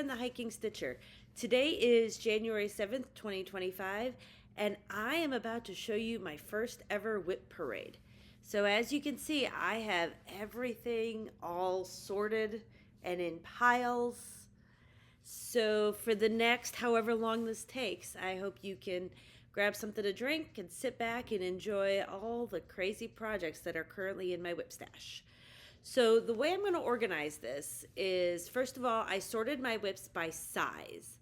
and the Hiking Stitcher. Today is January 7th, 2025, and I am about to show you my first ever WIP Parade. So as you can see, I have everything all sorted and in piles. So for the next however long this takes, I hope you can grab something to drink and sit back and enjoy all the crazy projects that are currently in my WIP stash. So the way I'm going to organize this is, first of all, I sorted my WIPs by size.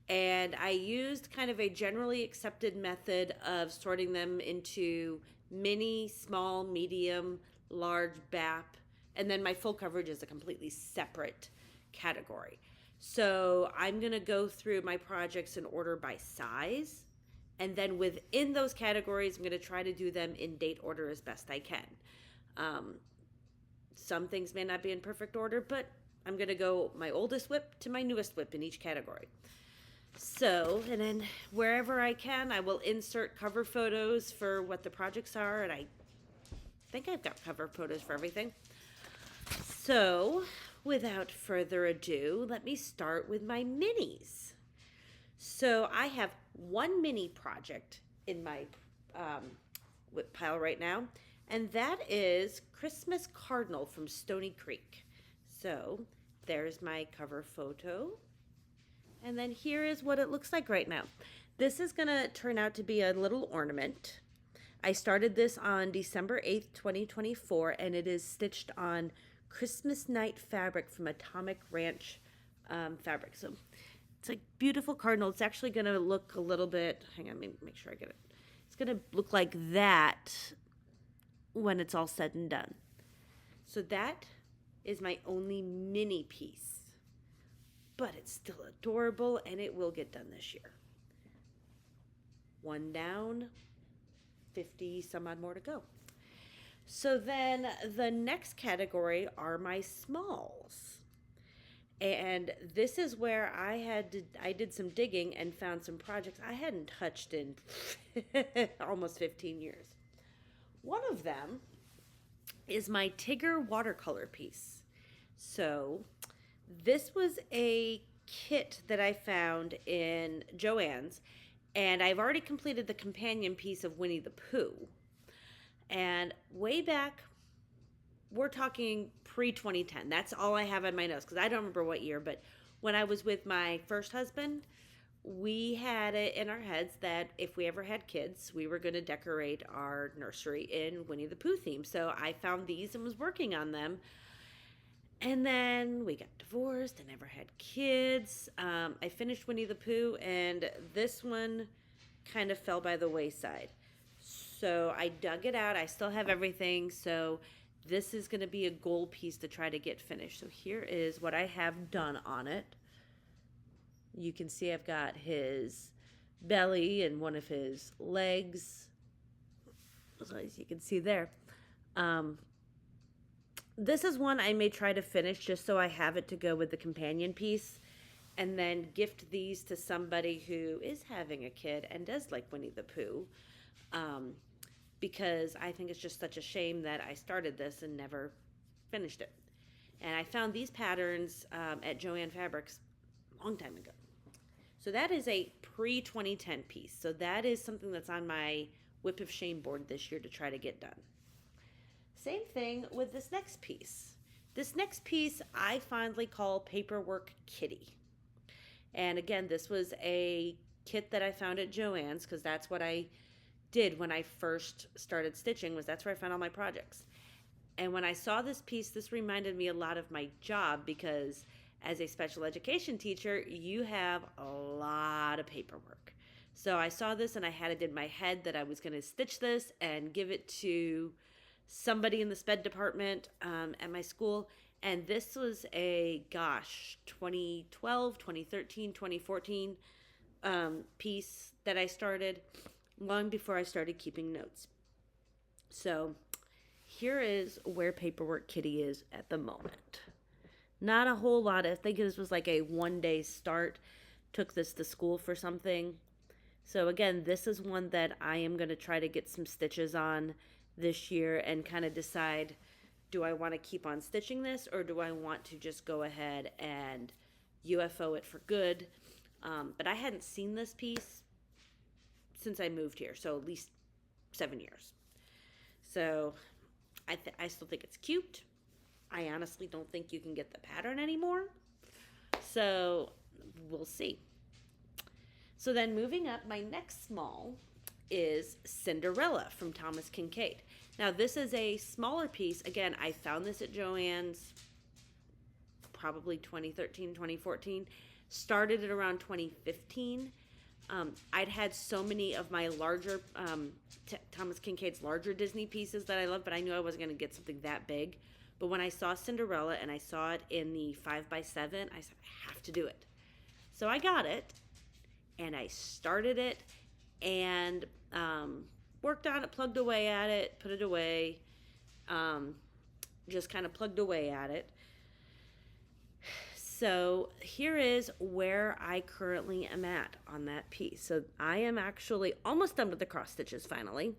And I used kind of a generally accepted method of sorting them into mini, small, medium, large, BAP, and then my full coverage is a completely separate category. So I'm going to go through my projects in order by size. And then within those categories, I'm going to try to do them in date order as best I can. Some things may not be in perfect order, but I'm going to go my oldest WIP to my newest WIP in each category. So, and then wherever I can, I will insert cover photos for what the projects are, and I think I've got cover photos for everything. So, without further ado, let me start with my minis. So, I have one mini project in my WIP pile right now, and that is Christmas Cardinal from Stony Creek. So there's my cover photo. And then here is what it looks like right now. This is going to turn out to be a little ornament. I started this on December 8th, 2024, and it is stitched on Christmas night fabric from Atomic Ranch fabric. So it's a beautiful cardinal. It's actually going to look a little bit, hang on, let me make sure I get it. It's going to look like that when it's all said and done. So that is my only mini piece, but it's still adorable and it will get done this year. One down, 50 some odd more to go. So then the next category are my smalls. And this is where I did some digging and found some projects I hadn't touched in almost 15 years. One of them is my Tigger watercolor piece. So this was a kit that I found in Joann's, and I've already completed the companion piece of Winnie the Pooh. And way back, we're talking pre-2010. That's all I have on my notes because I don't remember what year, but when I was with my first husband, we had it in our heads that if we ever had kids, we were going to decorate our nursery in Winnie the Pooh theme. So I found these and was working on them. And then we got divorced and never had kids. I finished Winnie the Pooh, and this one kind of fell by the wayside. So I dug it out. I still have everything. So this is going to be a goal piece to try to get finished. So here is what I have done on it. You can see I've got his belly and one of his legs, as you can see there. This is one I may try to finish just so I have it to go with the companion piece, and then gift these to somebody who is having a kid and does like Winnie the Pooh, because I think it's just such a shame that I started this and never finished it. And I found these patterns at Joann Fabrics a long time ago. So that is a pre-2010 piece. So that is something that's on my WIP of Shame board this year to try to get done. Same thing with this next piece. This next piece I fondly call Paperwork Kitty. And again, this was a kit that I found at Joann's because that's what I did when I first started stitching, was that's where I found all my projects. And when I saw this piece, this reminded me a lot of my job because as a special education teacher, you have a lot of paperwork. So I saw this and I had it in my head that I was going to stitch this and give it to somebody in the SPED department at my school. And this was a, 2012, 2013, 2014 piece that I started long before I started keeping notes. So here is where Paperwork Kitty is at the moment. Not a whole lot. I think this was like a one-day start. Took this to school for something. So again, this is one that I am going to try to get some stitches on this year and kind of decide, do I want to keep on stitching this or do I want to just go ahead and UFO it for good. But I hadn't seen this piece since I moved here, so at least 7 years. So I still think it's cute. I honestly don't think you can get the pattern anymore. So we'll see. So then moving up, my next small is Cinderella from Thomas Kincaid. Now this is a smaller piece. Again, I found this at Joann's probably 2013, 2014. Started it around 2015. I'd had so many of my larger, Thomas Kincaid's larger Disney pieces that I love, but I knew I wasn't going to get something that big. But when I saw Cinderella and I saw it in the 5x7, I said, I have to do it. So I got it, and I started it, and worked on it, plugged away at it, put it away, just kind of plugged away at it. So here is where I currently am at on that piece. So I am actually almost done with the cross stitches finally.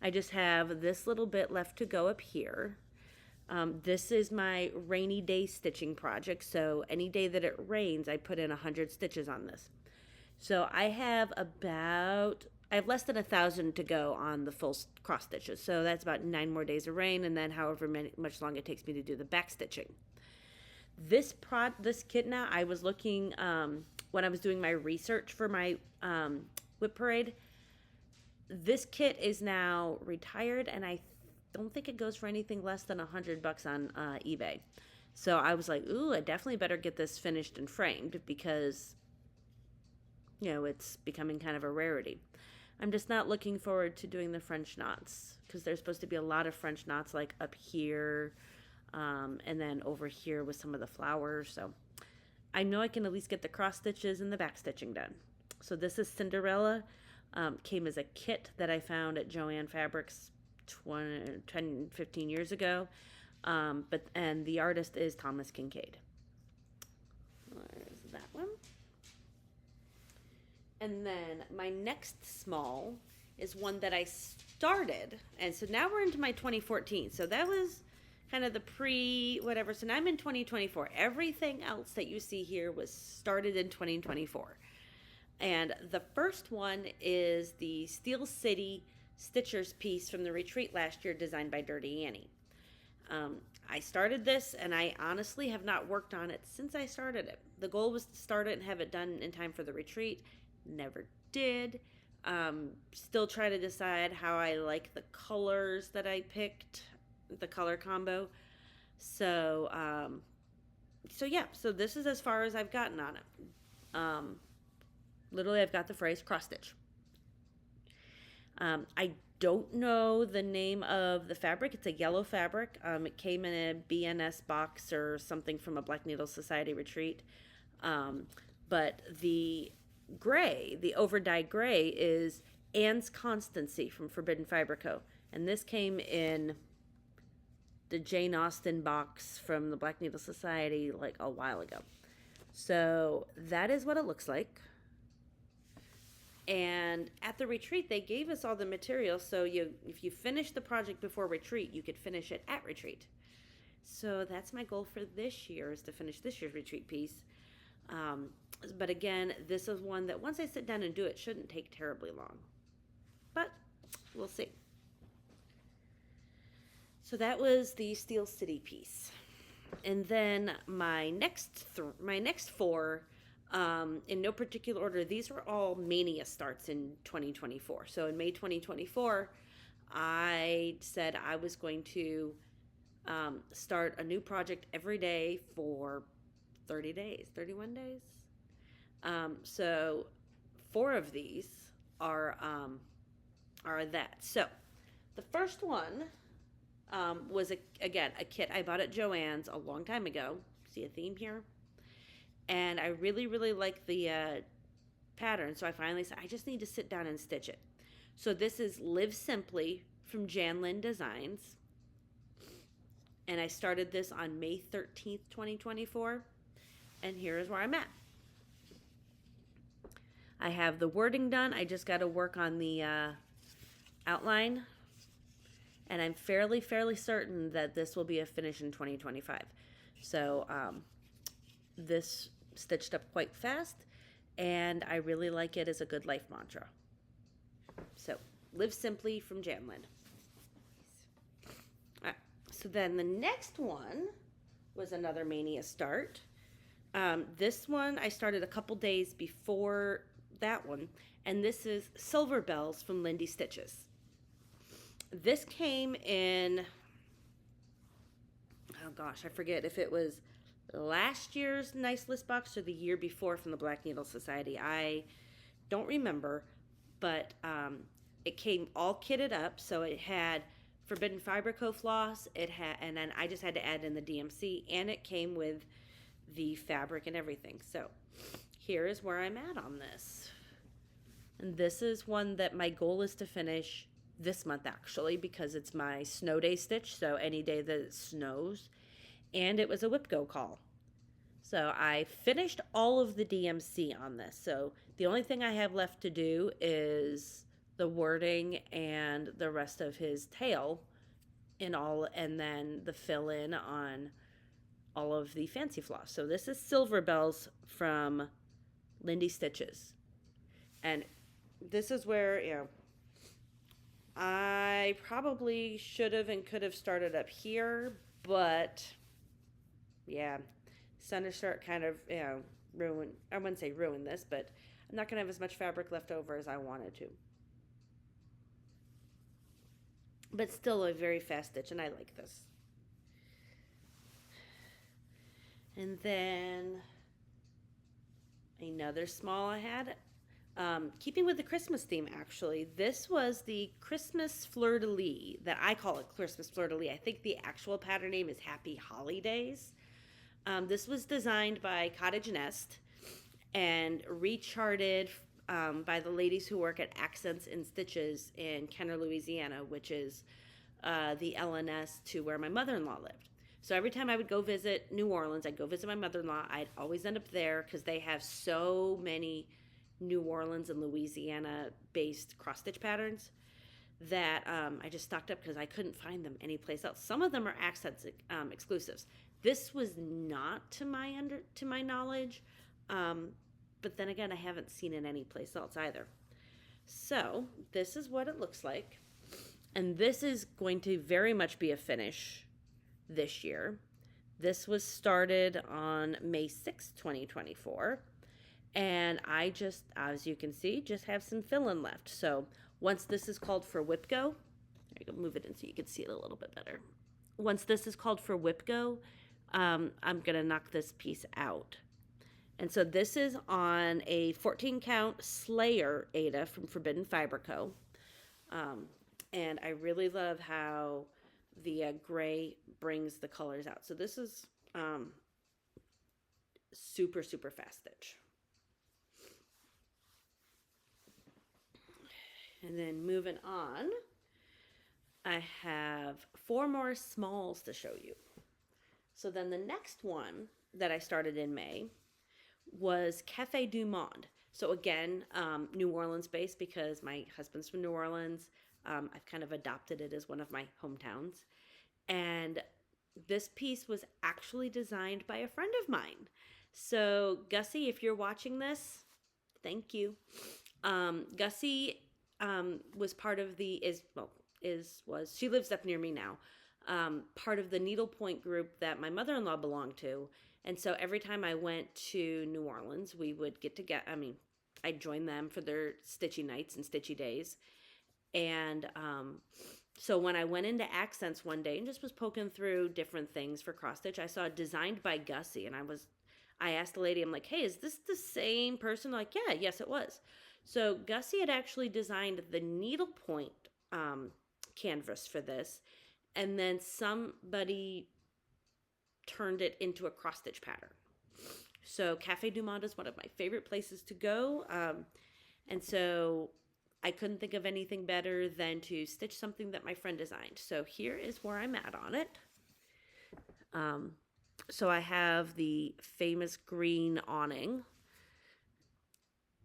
I just have this little bit left to go up here. This is my rainy day stitching project. So any day that it rains, I put in 100 stitches on this. So I have less than 1,000 to go on the full cross stitches. So that's about 9 more days of rain, and then however much longer it takes me to do the back stitching. This kit now, I was looking when I was doing my research for my WIP Parade. This kit is now retired, and I don't think it goes for anything less than $100 on eBay. So I was like, ooh, I definitely better get this finished and framed because, you know, it's becoming kind of a rarity. I'm just not looking forward to doing the French knots because there's supposed to be a lot of French knots like up here, and then over here with some of the flowers. So I know I can at least get the cross stitches and the back stitching done. So this is Cinderella. Came as a kit that I found at Joann Fabrics 10, 15 years ago. And the artist is Thomas Kincaid. There's that one. And then my next small is one that I started. And so now we're into my 2014. So that was kind of the pre-whatever. So now I'm in 2024. Everything else that you see here was started in 2024. And the first one is the Steel City Stitchers piece from the retreat last year, designed by Dirty Annie. I started this, and I honestly have not worked on it since I started it. The goal was to start it and have it done in time for the retreat. Never did. Still try to decide how I like the colors that I picked, the color combo. So yeah, so this is as far as I've gotten on it. Literally, I've got the phrase cross stitch. I don't know the name of the fabric. It's a yellow fabric. It came in a BNS box or something from a Black Needle Society retreat. But the gray, the overdyed gray, is Anne's Constancy from Forbidden Fiber Co. And this came in the Jane Austen box from the Black Needle Society like a while ago. So that is what it looks like. And at the retreat, they gave us all the material, so if you finish the project before retreat, you could finish it at retreat. So that's my goal for this year, is to finish this year's retreat piece. But again, this is one that once I sit down and do it, shouldn't take terribly long. But we'll see. So that was the Steel City piece. And then my next four, in no particular order, these were all Mania starts in 2024. So in May 2024, I said I was going to start a new project every day for 30 days, 31 days. So 4 of these are that. So the first one was, again, a kit I bought at Joann's a long time ago. See a theme here? And I really, really like the pattern. So I finally said, I just need to sit down and stitch it. So this is Live Simply from Jan Lynn Designs. And I started this on May 13th, 2024. And here is where I'm at. I have the wording done. I just got to work on the outline. And I'm fairly certain that this will be a finish in 2025. So this stitched up quite fast, and I really like it as a good life mantra. So, live simply from Janlin. All right, so then the next one was another Mania start. This one I started a couple days before that one, and this is Silver Bells from Lindy Stitches. This came in, oh gosh, I forget if it was last year's Nice List box or the year before from the Black Needle Society. I don't remember, but it came all kitted up, so it had Forbidden Fiber Co floss, and then I just had to add in the DMC, and it came with the fabric and everything. So here is where I'm at on this. And this is one that my goal is to finish this month, actually, because it's my snow day stitch, so any day that it snows. And it was a WIP call. So I finished all of the DMC on this. So the only thing I have left to do is the wording and the rest of his tail and then the fill in on all of the fancy floss. So this is Silver Bells from Lindy Stitches. And this is where, I probably should have and could have started up here, but yeah, Thunderstart kind of, ruined, I wouldn't say ruined this, but I'm not going to have as much fabric left over as I wanted to. But still a very fast stitch, and I like this. And then another small I had, keeping with the Christmas theme, actually. This was the Christmas fleur-de-lis, that I call it Christmas fleur-de-lis. I think the actual pattern name is Happy Holidays. This was designed by Cottage Nest and recharted by the ladies who work at Accents and Stitches in Kenner, Louisiana, which is the LNS to where my mother-in-law lived. So every time I would go visit New Orleans, I'd go visit my mother-in-law, I'd always end up there because they have so many New Orleans and Louisiana-based cross-stitch patterns that I just stocked up because I couldn't find them anyplace else. Some of them are Accents exclusives. This was not to my knowledge, but then again, I haven't seen it anyplace else either. So this is what it looks like, and this is going to very much be a finish this year. This was started on May 6th, 2024, and I just, as you can see, just have some fill-in left. So once this is called for WIP there you go, move it in so you can see it a little bit better. Once this is called for WIP I'm gonna knock this piece out. And so this is on a 14 count Slayer Ada from Forbidden Fiber Co. And I really love how the gray brings the colors out. So this is super, super fast stitch. And then moving on, I have 4 more smalls to show you. So then the next one that I started in May was Cafe du Monde. So again, New Orleans based because my husband's from New Orleans. I've kind of adopted it as one of my hometowns. And this piece was actually designed by a friend of mine. So Gussie, if you're watching this, thank you. Gussie was part of she lives up near me now, part of the needlepoint group that my mother-in-law belonged to. And so every time I went to New Orleans, we would get together. I'd join them for their stitchy nights and stitchy days. And so when I went into Accents one day and just was poking through different things for cross stitch, I saw designed by Gussie, and I asked the lady, I'm like, hey, is this the same person? Like, yeah, yes, it was. So Gussie had actually designed the needlepoint canvas for this, and then somebody turned it into a cross stitch pattern. So Cafe du Monde is one of my favorite places to go, and so I couldn't think of anything better than to stitch something that my friend designed. So here is where I'm at on it. So I have the famous green awning.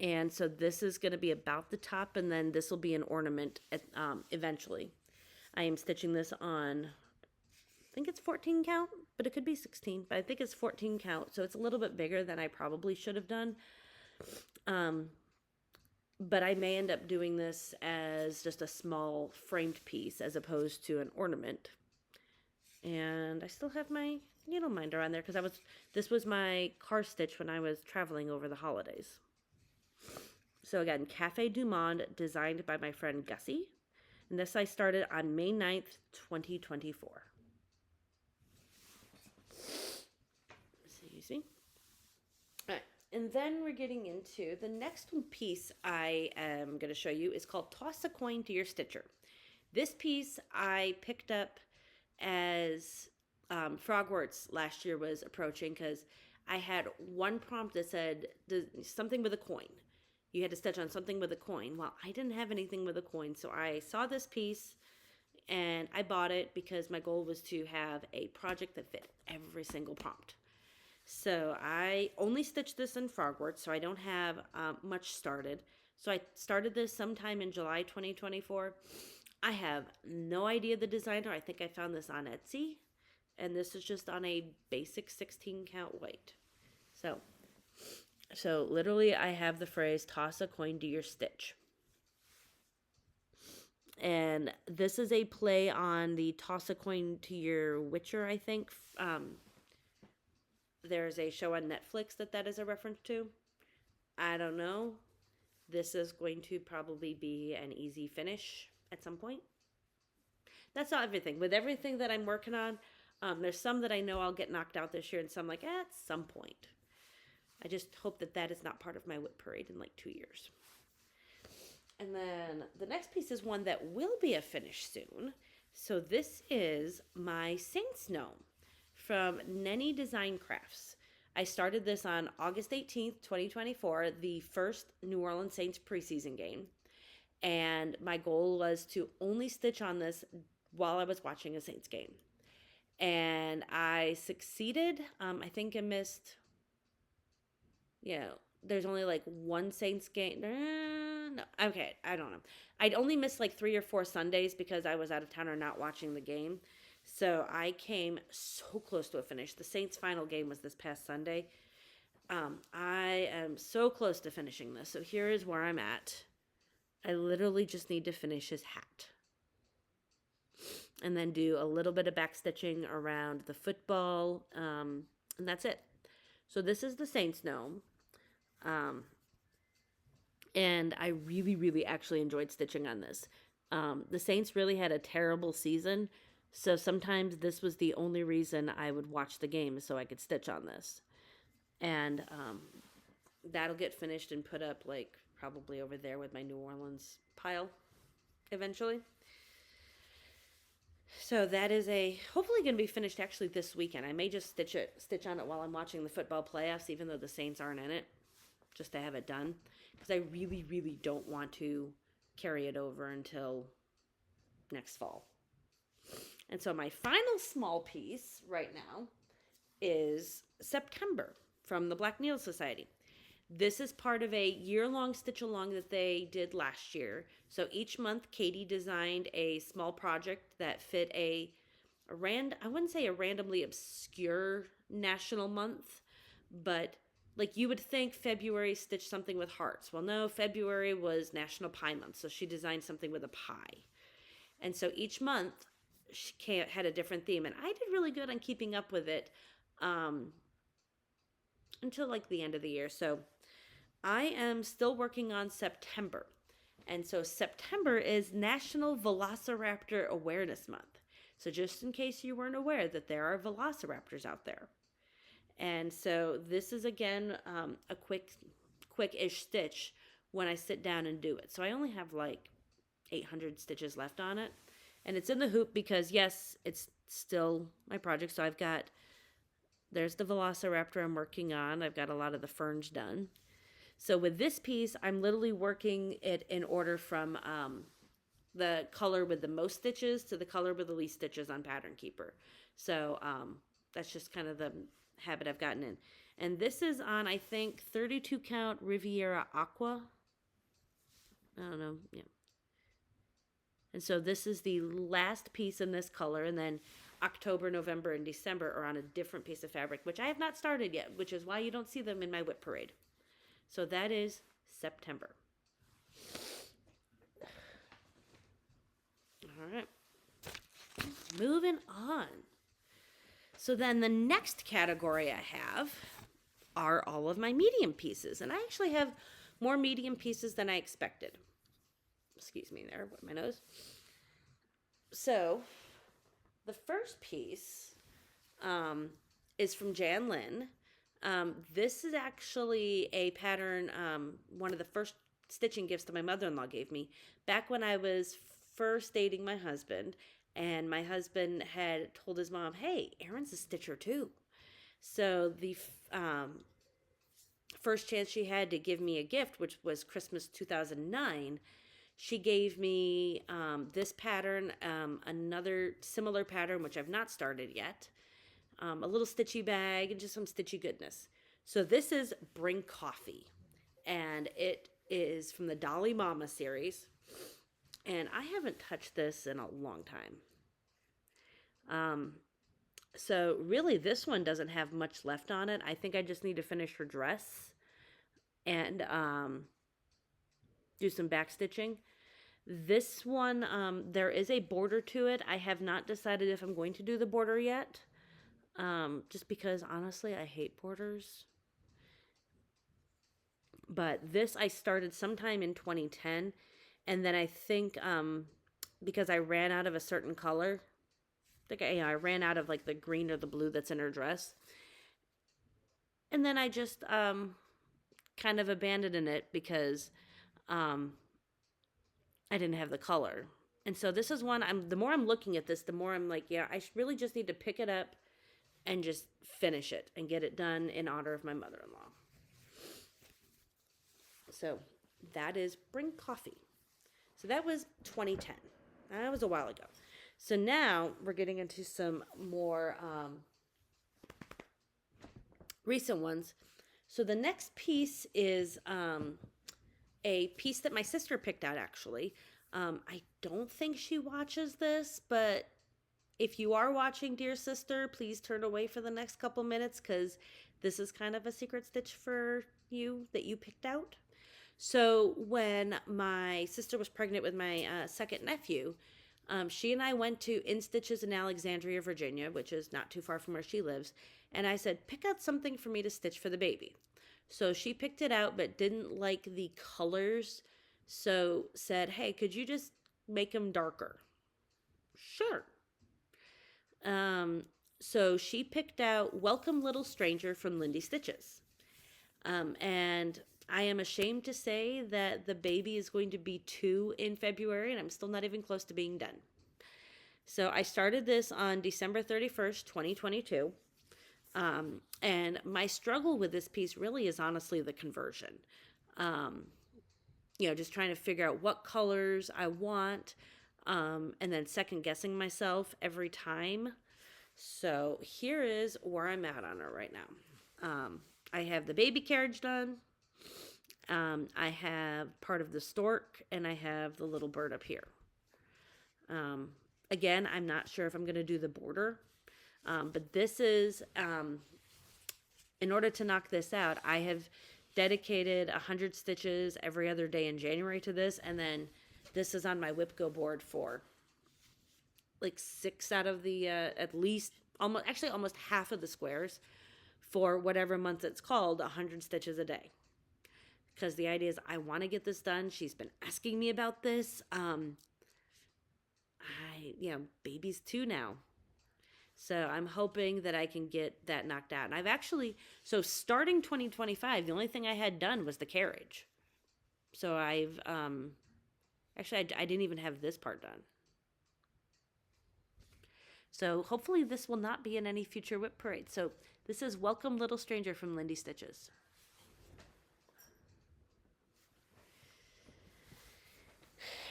And so this is going to be about the top, and then this will be an ornament eventually. I am stitching this on think it's 14 count, but it could be 16, but I think it's 14 count. So it's a little bit bigger than I probably should have done. But I may end up doing this as just a small framed piece as opposed to an ornament. And I still have my needle minder on there because this was my car stitch when I was traveling over the holidays. So again, Cafe Du Monde, designed by my friend Gussie. And this I started on May 9th, 2024. Excuse me. All right. And then we're getting into the next piece I am going to show you is called Toss a Coin to Your Stitcher. This piece I picked up as Frogworks last year was approaching because I had one prompt that said something with a coin. You had to stitch on something with a coin. Well, I didn't have anything with a coin, so I saw this piece and I bought it because my goal was to have a project that fit every single prompt. So I only stitched this in Frogworks, so I don't have much started. So I started this sometime in July 2024. I have no idea the designer. I think I found this on Etsy. And this is just on a basic 16 count white. So literally I have the phrase, toss a coin to your stitch. And this is a play on the toss a coin to your Witcher, I think. There's a show on Netflix that is a reference to. I don't know. This is going to probably be an easy finish at some point. That's not everything. With everything that I'm working on, there's some that I know I'll get knocked out this year and some like, at some point. I just hope that is not part of my WIP Parade in like 2 years. And then the next piece is one that will be a finish soon. So this is my Saints Gnome from Nenny Design Crafts. I started this on August 18th, 2024, the first New Orleans Saints preseason game. And my goal was to only stitch on this while I was watching a Saints game. And I succeeded. I think I missed, there's only like one Saints game. No, okay, I don't know. I'd only missed like 3 or 4 Sundays because I was out of town or not watching the game. So I came so close to a finish. The Saints' final game was this past Sunday. I am so close to finishing this. So here is where I'm at. I literally just need to finish his hat. And then do a little bit of back stitching around the football. And that's it. So this is the Saints Gnome. And I really, really actually enjoyed stitching on this. The Saints really had a terrible season. So sometimes this was the only reason I would watch the game so I could stitch on this. And that'll get finished and put up like probably over there with my New Orleans pile eventually. So that is hopefully going to be finished actually this weekend. I may just stitch on it while I'm watching the football playoffs, even though the Saints aren't in it, just to have it done. Because I really, really don't want to carry it over until next fall. And so my final small piece right now is September from the Black Needle Society. This is part of a year-long stitch-along that they did last year. So each month, Katie designed a small project that fit I wouldn't say a randomly obscure national month, but like you would think February stitched something with hearts. Well, no, February was National Pie Month, so she designed something with a pie. And so each month, she had a different theme, and I did really good on keeping up with it until like the end of the year. So I am still working on September. And so September is National Velociraptor Awareness Month. So just in case you weren't aware that there are velociraptors out there. And so this is, again, a quick-ish stitch when I sit down and do it. So I only have like 800 stitches left on it. And it's in the hoop because, yes, it's still my project. So there's the velociraptor I'm working on. I've got a lot of the ferns done. So with this piece, I'm literally working it in order from the color with the most stitches to the color with the least stitches on Pattern Keeper. So that's just kind of the habit I've gotten in. And this is on, I think, 32 count Riviera Aqua. I don't know. Yeah. And so this is the last piece in this color. And then October, November, and December are on a different piece of fabric, which I have not started yet, which is why you don't see them in my WIP Parade. So that is September. All right. Moving on. So then the next category I have are all of my medium pieces. And I actually have more medium pieces than I expected. Excuse me there, with my nose. So the first piece is from Jan Lynn. This is actually a pattern, one of the first stitching gifts that my mother-in-law gave me back when I was first dating my husband. And my husband had told his mom, hey, Erin's a stitcher too. So the first chance she had to give me a gift, which was Christmas 2009, she gave me this pattern, another similar pattern, which I've not started yet, a little stitchy bag, and just some stitchy goodness. So this is Bring Coffee, and it is from the Dolly Mama series. And I haven't touched this in a long time. So really this one doesn't have much left on it. I think I just need to finish her dress and do some back stitching. This one, there is a border to it. I have not decided if I'm going to do the border yet. Just because honestly, I hate borders. But this I started sometime in 2010. And then I think because I ran out of a certain color, I ran out of like the green or the blue that's in her dress. And then I just kind of abandoned it because I didn't have the color. And so this is one, the more I'm looking at this, the more I'm like, yeah, I really just need to pick it up and just finish it and get it done in honor of my mother-in-law. So that is Bring Coffee. So that was 2010. That was a while ago. So now we're getting into some more recent ones. So the next piece is a piece that my sister picked out, actually. I don't think she watches this, but if you are watching, dear sister, please turn away for the next couple minutes because this is kind of a secret stitch for you that you picked out. So when my sister was pregnant with my second nephew, she and I went to In Stitches in Alexandria, Virginia, which is not too far from where she lives. And I said, pick out something for me to stitch for the baby. So she picked it out, but didn't like the colors. So said, hey, could you just make them darker? Sure. So she picked out Welcome Little Stranger from Lindy Stitches. And I am ashamed to say that the baby is going to be 2 in February, and I'm still not even close to being done. So I started this on December 31st, 2022. And my struggle with this piece really is honestly the conversion. Just trying to figure out what colors I want, and then second guessing myself every time. So here is where I'm at on it right now. I have the baby carriage done. I have part of the stork, and I have the little bird up here. Again, I'm not sure if I'm going to do the border, but this is, in order to knock this out, I have dedicated 100 stitches every other day in January to this, and then this is on my WIP Go board for like 6 out of the, at least, almost half of the squares for whatever month it's called, 100 stitches a day. Because the idea is I want to get this done. She's been asking me about this. Baby's 2 now. So I'm hoping that I can get that knocked out. And starting 2025, the only thing I had done was the carriage. So I didn't even have this part done. So hopefully this will not be in any future WIP Parade. So this is Welcome Little Stranger from Lindy Stitches.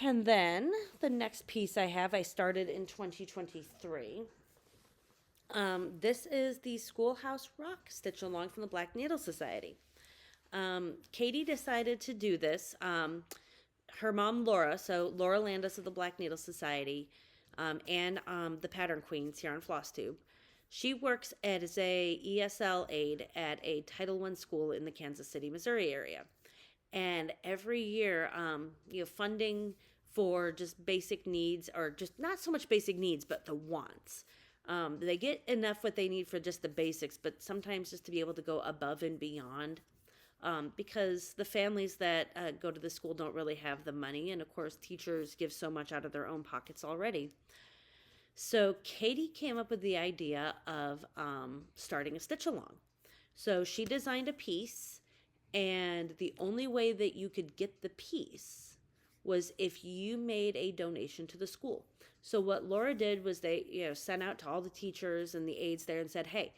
And then the next piece I started in 2023. This is the Schoolhouse Rock Stitch Along from the Black Needle Society. Katie decided to do this. Her mom, Laura, so Laura Landis of the Black Needle Society, and the Pattern Queens here on Flosstube. She works as a ESL aide at a Title I school in the Kansas City, Missouri area. And every year, funding for just basic needs, or just not so much basic needs, but the wants. They get enough what they need for just the basics, but sometimes just to be able to go above and beyond. Because the families that go to the school don't really have the money, and of course, teachers give so much out of their own pockets already. So Katie came up with the idea of starting a stitch along. So she designed a piece, and the only way that you could get the piece was if you made a donation to the school. So what Laura did was they sent out to all the teachers and the aides there and said, hey,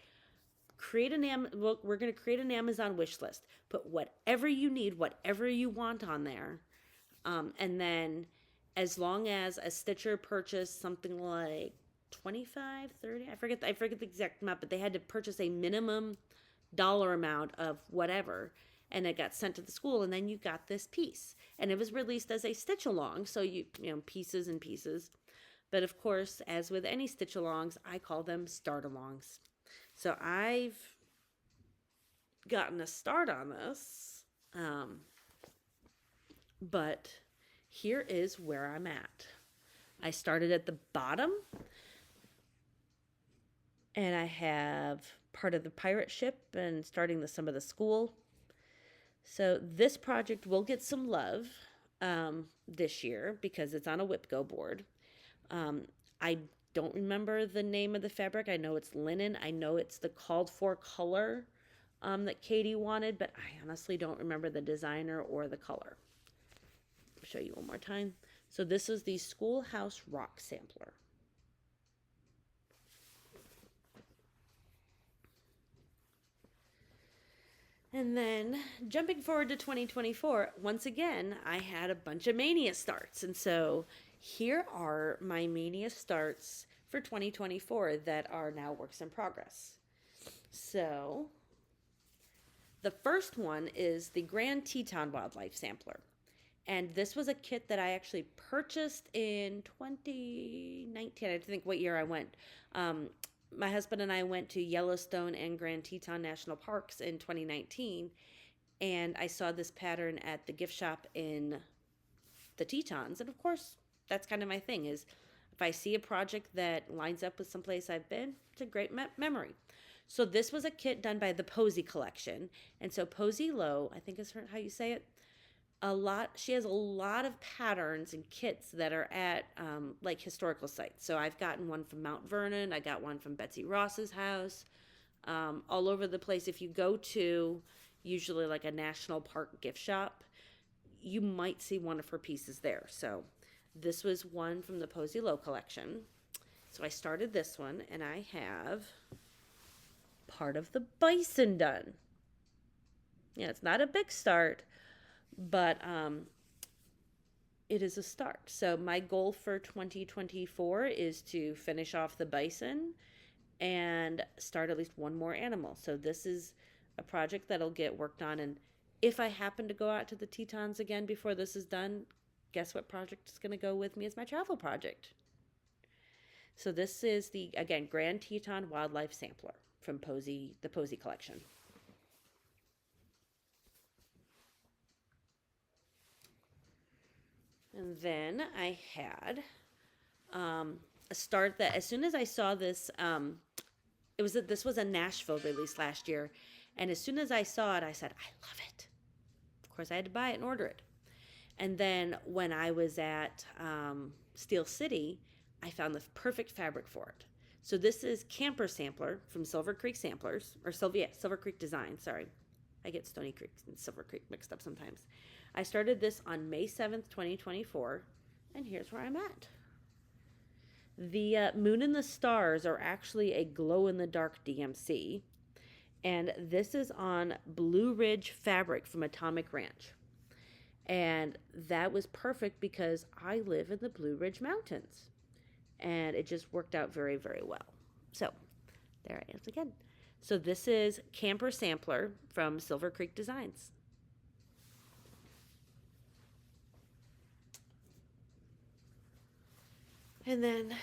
we're going to create an Amazon wish list. Put whatever you need, whatever you want on there. And then as long as a stitcher purchased something like 25, 30, I forget the exact amount, but they had to purchase a minimum dollar amount of whatever, and it got sent to the school, and then you got this piece. And it was released as a stitch along, so pieces and pieces. But of course, as with any stitch alongs, I call them start alongs. So I've gotten a start on this, but here is where I'm at. I started at the bottom, and I have part of the pirate ship and starting some of the school. So this project will get some love this year because it's on a WIP Go board. I don't remember the name of the fabric. I know it's linen. I know it's the called for color that Katie wanted, but I honestly don't remember the designer or the color. I'll show you one more time. So this is the Schoolhouse Rock sampler. And then jumping forward to 2024, once again, I had a bunch of Mania starts. And so here are my Mania starts for 2024 that are now works in progress. So the first one is the Grand Teton Wildlife Sampler. And this was a kit that I actually purchased in 2019. I think what year I went. My husband and I went to Yellowstone and Grand Teton National Parks in 2019, and I saw this pattern at the gift shop in the Tetons. And of course, that's kind of my thing, is if I see a project that lines up with someplace I've been, it's a great memory. So this was a kit done by the Posey collection. And so Posey Lowe, I think is how you say it, she has a lot of patterns and kits that are at like historical sites. So I've gotten one from Mount Vernon. I got one from Betsy Ross's house, all over the place. If you go to usually like a national park gift shop, you might see one of her pieces there. So this was one from the Posey Lowe collection. So I started this one, and I have part of the bison done. Yeah, it's not a big start, but it is a start. So my goal for 2024 is to finish off the bison and start at least one more animal. So this is a project that'll get worked on, and if I happen to go out to the Tetons again before this is done, guess what project is going to go with me as my travel project? So this is the, again, Grand Teton Wildlife Sampler from the Posey collection. And then I had a start that as soon as I saw this, this was a Nashville release last year, and as soon as I saw it, I said, I love it. Of course, I had to buy it and order it. And then when I was at Steel City, I found the perfect fabric for it. So this is Camper Sampler from Silver Creek Samplers, or Silver Creek Design, sorry. I get Stony Creek and Silver Creek mixed up sometimes. I started this on May 7th, 2024, and here's where I'm at. The moon and the stars are actually a glow-in-the-dark DMC, and this is on Blue Ridge fabric from Atomic Ranch. And that was perfect because I live in the Blue Ridge Mountains, and it just worked out very, very well. So there I am again. So this is Camper Sampler from Silver Creek Designs. And then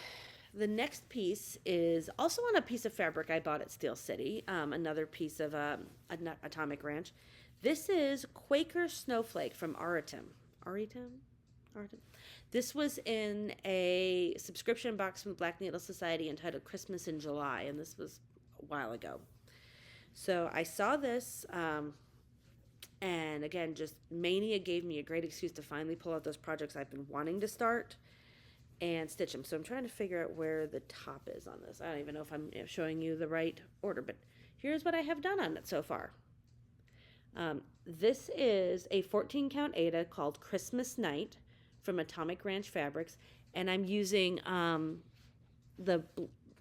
the next piece is also on a piece of fabric I bought at Steel City, another piece of Atomic Ranch. This is Quaker Snowflake from Aritum. Aritum? Aritum? This was in a subscription box from the Black Needle Society entitled Christmas in July, and this was a while ago. So I saw this, and again, just mania gave me a great excuse to finally pull out those projects I've been wanting to start and stitch them. So I'm trying to figure out where the top is on this. I don't even know if I'm showing you the right order, but here's what I have done on it so far. This is a 14 count Aida called Christmas Night from Atomic Ranch Fabrics, and I'm using the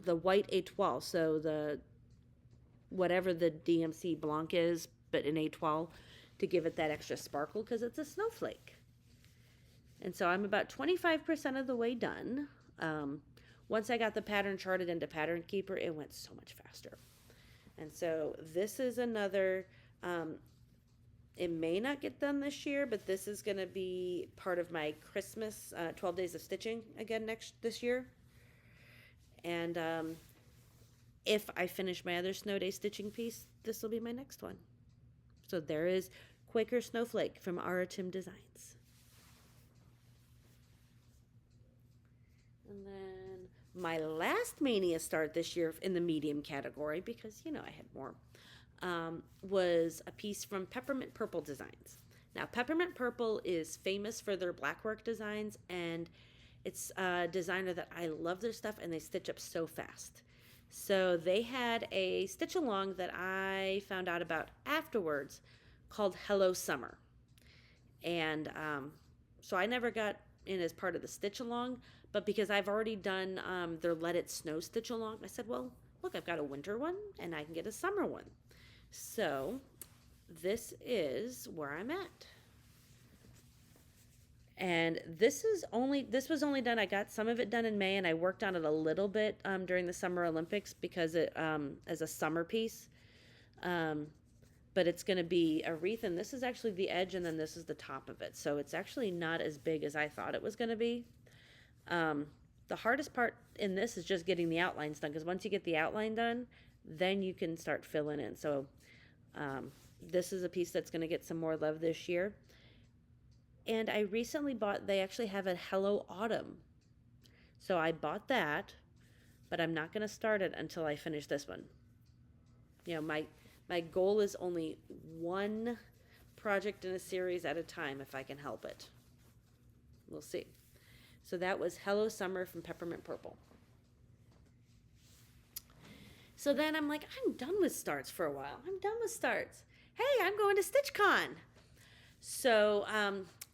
white étoile, so the whatever the DMC Blanc is, but in étoile, to give it that extra sparkle because it's a snowflake. And so I'm about 25% of the way done. Once I got the pattern charted into Pattern Keeper, it went so much faster. And so this is another, it may not get done this year, but this is going to be part of my Christmas 12 days of stitching again this year. And if I finish my other snow day stitching piece, this will be my next one. So there is Quaker Snowflake from Aritum Designs. And then my last mania start this year in the medium category, because, you know, I had more, was a piece from Peppermint Purple Designs. Now, Peppermint Purple is famous for their blackwork designs, and it's a designer that I love their stuff, and they stitch up so fast. So they had a stitch along that I found out about afterwards called Hello Summer. And so I never got in as part of the stitch along, but because I've already done their Let It Snow stitch along, I said, well, look, I've got a winter one and I can get a summer one. So this is where I'm at. And this was only done, I got some of it done in May, and I worked on it a little bit during the Summer Olympics because it as a summer piece. But it's going to be a wreath, and this is actually the edge, and then this is the top of it. So it's actually not as big as I thought it was going to be. The hardest part in this is just getting the outlines done, because once you get the outline done, then you can start filling in. So this is a piece that's going to get some more love this year. And I recently bought, they actually have a Hello Autumn. So I bought that, but I'm not going to start it until I finish this one. You know, my goal is only one project in a series at a time if I can help it. We'll see. So that was Hello Summer from Peppermint Purple. So then I'm like, I'm done with starts for a while. I'm done with starts. Hey, I'm going to StitchCon. So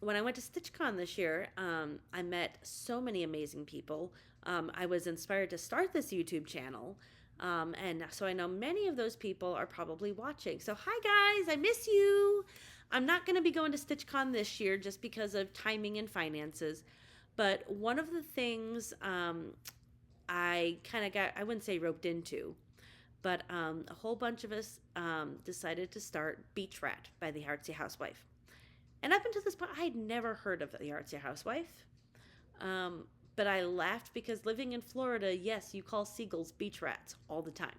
when I went to StitchCon this year, I met so many amazing people. I was inspired to start this YouTube channel. And so I know many of those people are probably watching. So hi guys, I miss you. I'm not going to be going to StitchCon this year just because of timing and finances. But one of the things I kind of got, I wouldn't say roped into, but a whole bunch of us decided to start Beach Rat by the Artsy Housewife. And up until this point, I had never heard of the Artsy Housewife. But I laughed because living in Florida, yes, you call seagulls beach rats all the time.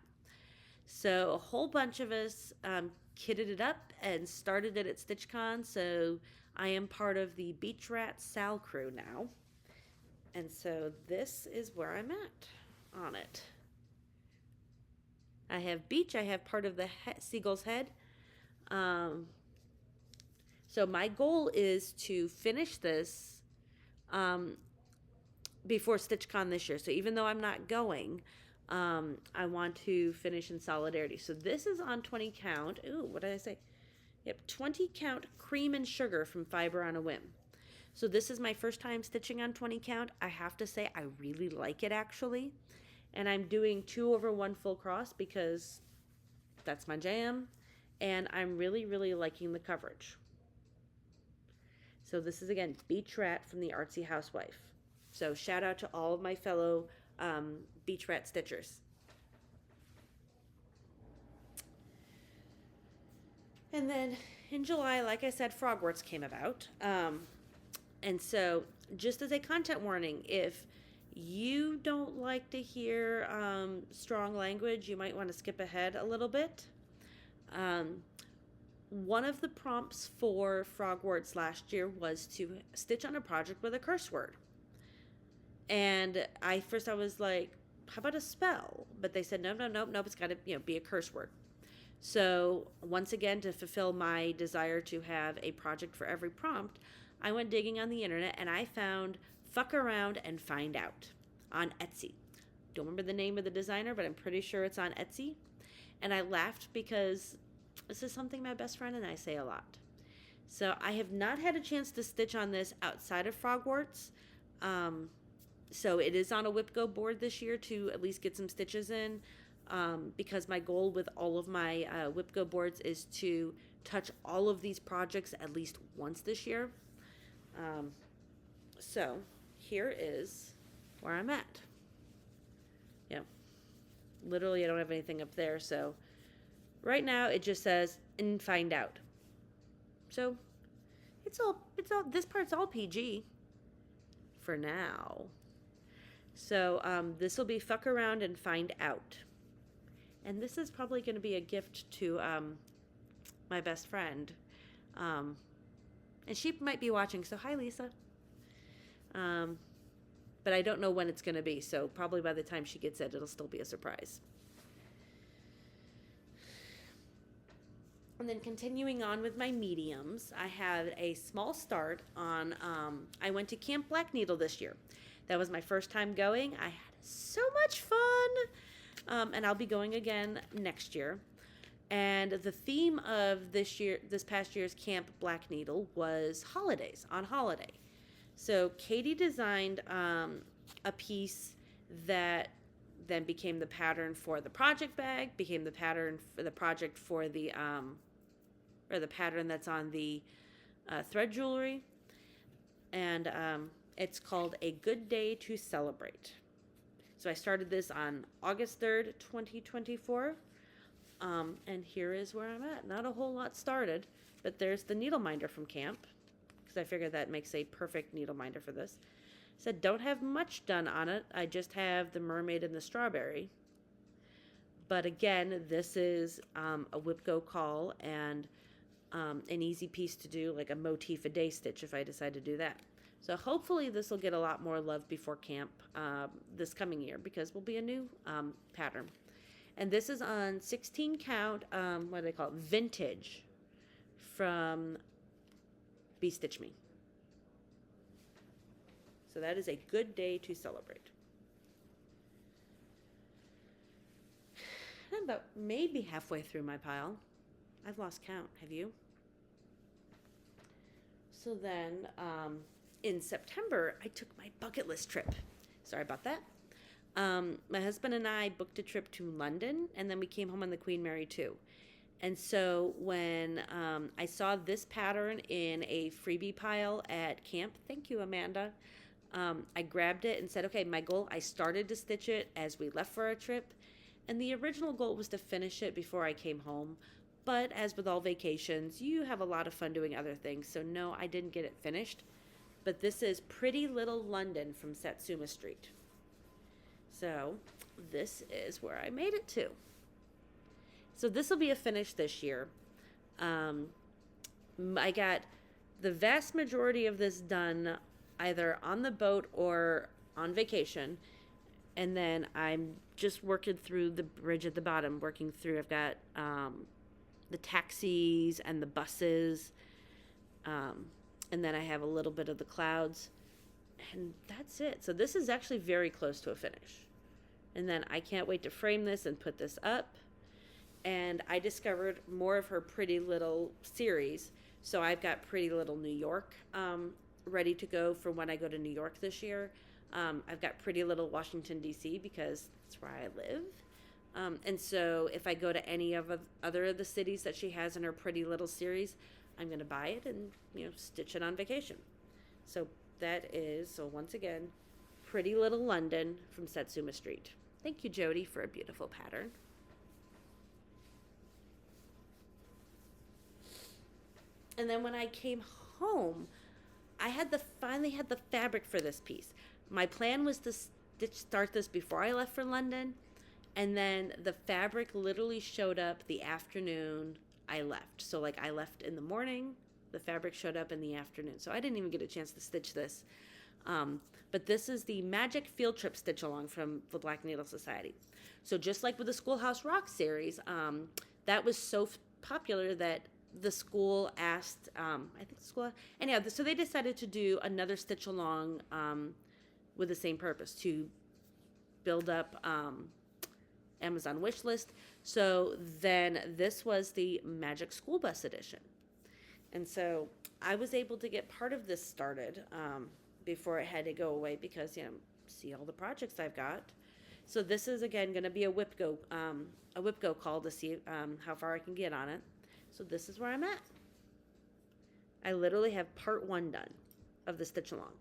So a whole bunch of us kitted it up and started it at StitchCon. So I am part of the Beach Rat Sal crew now. And so this is where I'm at on it. I have beach. I have part of the seagull's head. So my goal is to finish this before StitchCon this year. So even though I'm not going, I want to finish in solidarity. So this is on 20 count. Ooh, what did I say? Yep, 20 count cream and sugar from Fiber on a Whim. So this is my first time stitching on 20 count. I have to say I really like it actually. And I'm doing 2/1 full cross because that's my jam. And I'm really, really liking the coverage. So this is again, Beach Rat from the Artsy Housewife. So shout out to all of my fellow Beach Rat stitchers. And then in July, like I said, Frogworks came about. And so just as a content warning, if you don't like to hear strong language, you might want to skip ahead a little bit. One of the prompts for Frogwords last year was to stitch on a project with a curse word. And I was like, how about a spell? But they said, no, it's got to be a curse word. So once again, to fulfill my desire to have a project for every prompt, I went digging on the internet and I found Fuck Around and Find Out on Etsy. Don't remember the name of the designer, but I'm pretty sure it's on Etsy. And I laughed because this is something my best friend and I say a lot. So I have not had a chance to stitch on this outside of Frogworts. So it is on a WIP board this year to at least get some stitches in, because my goal with all of my WIP boards is to touch all of these projects at least once this year. So here is where I'm at. Yeah, literally I don't have anything up there, so right now it just says and find out. So it's all this part's all PG for now. So this will be Fuck Around and Find Out. And this is probably going to be a gift to my best friend. And she might be watching, so hi, Lisa. But I don't know when it's going to be, so probably by the time she gets it, it'll still be a surprise. And then continuing on with my mediums, I had a small start on, I went to Camp Black Needle this year. That was my first time going. I had so much fun. And I'll be going again next year. And the theme of this past year's Camp Black Needle was holidays, on holiday. So Katie designed a piece that then became the pattern for the project bag, became the pattern for the project for the, or the pattern that's on the thread jewelry. And it's called A Good Day to Celebrate. So I started this on August 3rd, 2024. And here is where I'm at. Not a whole lot started, but there's the needle minder from camp, because I figured that makes a perfect needle minder for this. Said don't have much done on it. I just have the mermaid and the strawberry. But again, this is a WIP call and an easy piece to do, like a motif a day stitch if I decide to do that. So hopefully this will get a lot more love before camp this coming year, because we'll be a new pattern. And this is on 16 count, what do they call it? Vintage from Be Stitch Me. So that is A Good Day to Celebrate. I'm about maybe halfway through my pile. I've lost count. Have you? So then in September, I took my bucket list trip. Sorry about that. My husband and I booked a trip to London, and then we came home on the Queen Mary 2. And so when I saw this pattern in a freebie pile at camp, thank you, Amanda, I grabbed it and said, okay, my goal, I started to stitch it as we left for our trip, and the original goal was to finish it before I came home. But as with all vacations, you have a lot of fun doing other things, so no, I didn't get it finished. But this is Pretty Little London from Satsuma Street. So this is where I made it to. So this will be a finish this year. I got the vast majority of this done either on the boat or on vacation. And then I'm just working through the bridge at the bottom, I've got the taxis and the buses. And then I have a little bit of the clouds. And that's it. So this is actually very close to a finish. And then I can't wait to frame this and put this up. And I discovered more of her Pretty Little series. So I've got Pretty Little New York ready to go for when I go to New York this year. I've got Pretty Little Washington, D.C. because that's where I live. And so if I go to any of other of the cities that she has in her Pretty Little series, I'm going to buy it and, stitch it on vacation. So that is, so once again, Pretty Little London from Satsuma Street. Thank you, Jody, for a beautiful pattern. And then when I came home, I finally had the fabric for this piece. My plan was to did start this before I left for London, and then the fabric literally showed up the afternoon I left. So like I left in the morning, the fabric showed up in the afternoon. So I didn't even get a chance to stitch this. But this is the Magic Field Trip Stitch Along from the Black Needle Society. So just like with the Schoolhouse Rock series, that was so popular that the school asked, I think the school, anyhow, so they decided to do another stitch along with the same purpose, to build up Amazon wish list. So then this was the Magic School Bus edition. And so I was able to get part of this started before it had to go away because, see all the projects I've got. So this is, again, going to be a WIP Go call to see how far I can get on it. So this is where I'm at. I literally have part 1 done of the stitch along.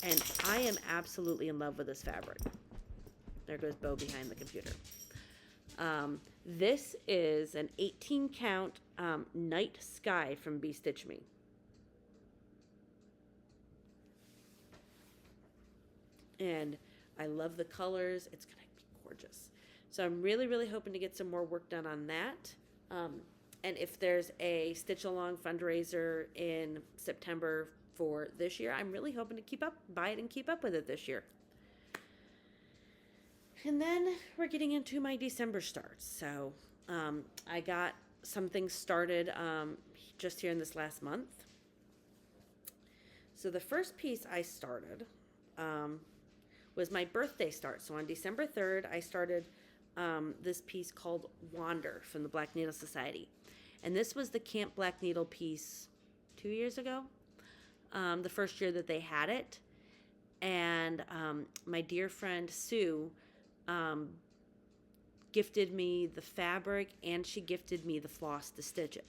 And I am absolutely in love with this fabric. There goes Bo behind the computer. This is an 18 count Night Sky from Be Stitch Me. And I love the colors. It's going to be gorgeous. So I'm really, really hoping to get some more work done on that. And if there's a stitch along fundraiser in September for this year, I'm really hoping to buy it and keep up with it this year. And then we're getting into my December starts. So I got some things started just here in this last month. So the first piece I started was my birthday start. So on December 3rd, I started this piece called Wander from the Black Needle Society. And this was the Camp Black Needle piece 2 years ago, the first year that they had it. And my dear friend Sue gifted me the fabric, and she gifted me the floss to stitch it.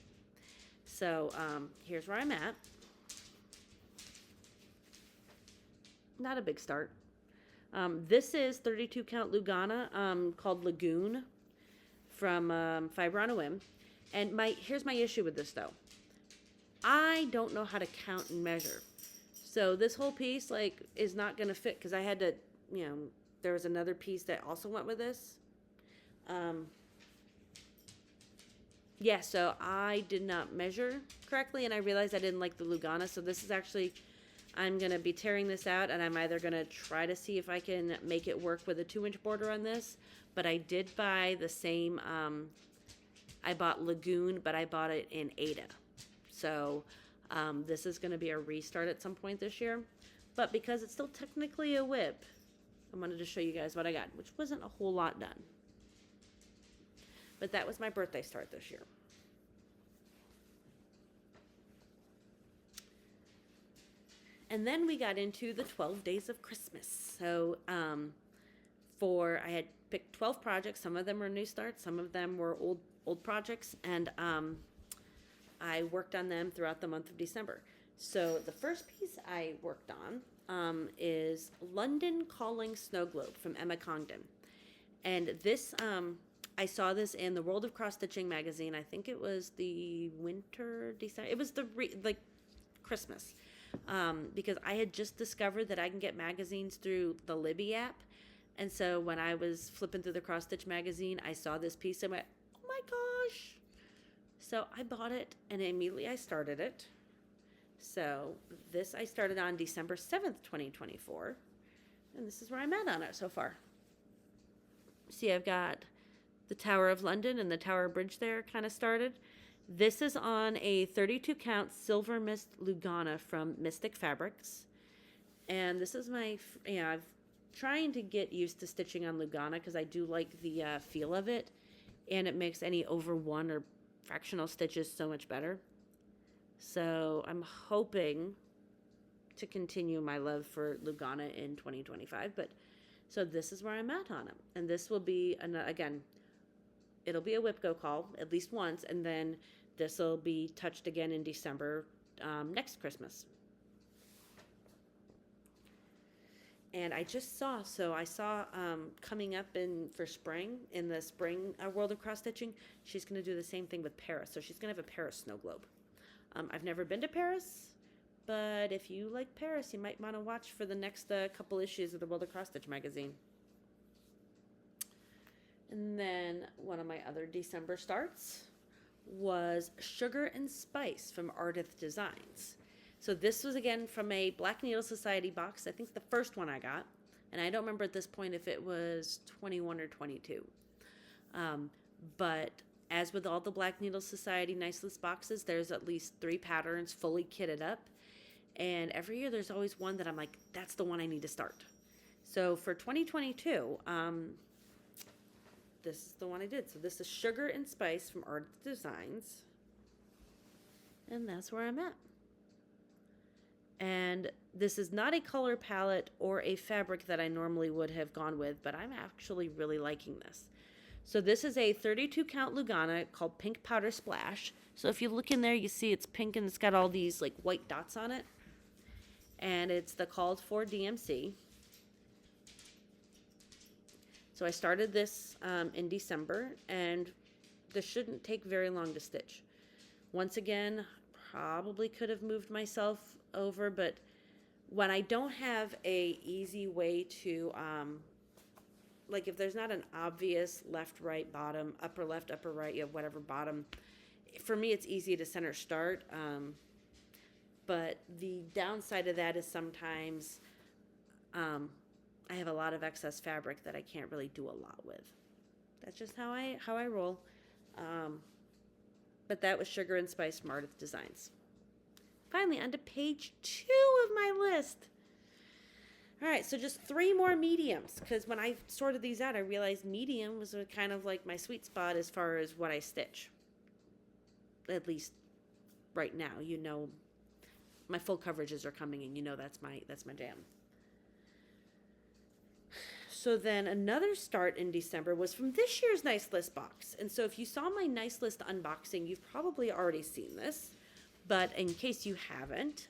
So here's where I'm at. Not a big start. This is 32 count Lugana called Lagoon from Fiber on a Whim. And here's my issue with this though. I don't know how to count and measure. So this whole piece is not going to fit because I had to, there was another piece that also went with this. Yeah, so I did not measure correctly, and I realized I didn't like the Lugana. So this is actually, I'm going to be tearing this out, and I'm either going to try to see if I can make it work with a 2-inch border on this. But I did buy the same, I bought Lagoon, but I bought it in Ada. So this is going to be a restart at some point this year. But because it's still technically a WIP, I wanted to show you guys what I got, which wasn't a whole lot done. But that was my birthday start this year. And then we got into the 12 days of Christmas. So I had picked 12 projects. Some of them were new starts. Some of them were old projects. And I worked on them throughout the month of December. So the first piece I worked on is London Calling Snow Globe from Emma Congdon. And this, I saw this in the World of Cross Stitching magazine. I think it was the winter, December. It was the Christmas. Because I had just discovered that I can get magazines through the Libby app. And so when I was flipping through the Cross Stitch magazine, I saw this piece and went, oh my gosh. So I bought it and immediately I started it. So this I started on December 7th, 2024. And this is where I'm at on it so far. See, I've got the Tower of London and the Tower Bridge there kind of started. This is on a 32 count Silver Mist Lugana from Mystic Fabrics. And this is I'm trying to get used to stitching on Lugana because I do like the feel of it. And it makes any over one or fractional stitches so much better. So I'm hoping to continue my love for Lugana in 2025. But so this is where I'm at on it. And this will be, again, it'll be a WIP Go call at least once. And then this will be touched again in December next Christmas. And I just saw, coming up for spring, in the spring World of Cross Stitching, she's going to do the same thing with Paris. So she's going to have a Paris snow globe. I've never been to Paris, but if you like Paris, you might want to watch for the next couple issues of the World of Cross Stitch magazine. And then one of my other December starts was Sugar and Spice from Ardith Designs. So this was again from a Black Needle Society box. I think the first one I got. And I don't remember at this point if it was 21 or 22. But as with all the Black Needle Society Nice List boxes, there's at least 3 patterns fully kitted up. And every year there's always one that I'm like, that's the one I need to start. So for 2022, this is the one I did. So this is Sugar and Spice from Art Designs. And that's where I'm at. And this is not a color palette or a fabric that I normally would have gone with, but I'm actually really liking this. So this is a 32 count Lugana called Pink Powder Splash. So if you look in there, you see it's pink and it's got all these like white dots on it. And it's the called for DMC. So I started this in December, and this shouldn't take very long to stitch. Once again, probably could have moved myself over, but when I don't have a easy way to, like if there's not an obvious left, right, bottom, upper left, upper right, you have whatever bottom, for me it's easy to center start. But the downside of that is sometimes I have a lot of excess fabric that I can't really do a lot with. That's just how I roll. But that was Sugar and Spice from Ardith Designs. Finally, on to page 2 of my list. All right, so just 3 more mediums, because when I sorted these out, I realized medium was kind of like my sweet spot as far as what I stitch. At least right now, you know, my full coverages are coming, and you know that's my jam. So then another start in December was from this year's Nice List box. And so if you saw my Nice List unboxing, you've probably already seen this. But in case you haven't,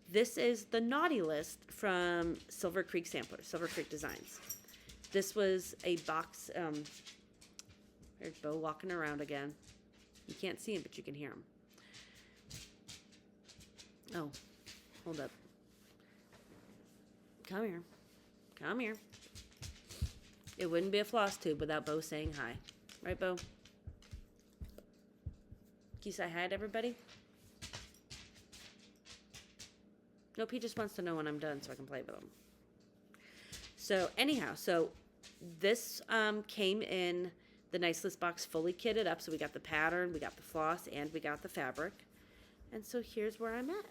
this is the Naughty List from Silver Creek Samplers, Silver Creek Designs. This was a box. There's Bo walking around again. You can't see him, but you can hear him. Oh, hold up. Come here. Come here. It wouldn't be a Flosstube without Bo saying hi. Right, Bo? Can you say hi to everybody? Nope, he just wants to know when I'm done so I can play with him. So anyhow, so this came in the Nice List box fully kitted up. So we got the pattern, we got the floss, and we got the fabric. And so here's where I'm at.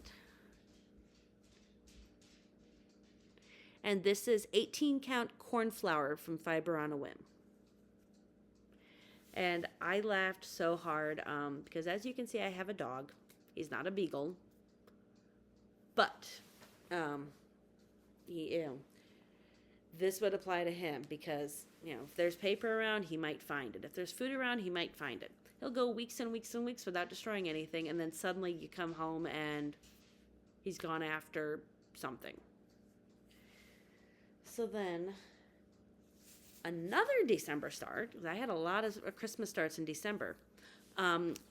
And this is 18 count cornflower from Fiber on a Whim. And I laughed so hard because as you can see, I have a dog. He's not a beagle. But, this would apply to him because, if there's paper around, he might find it. If there's food around, he might find it. He'll go weeks and weeks and weeks without destroying anything, and then suddenly you come home and he's gone after something. So then, another December start, I had a lot of Christmas starts in December,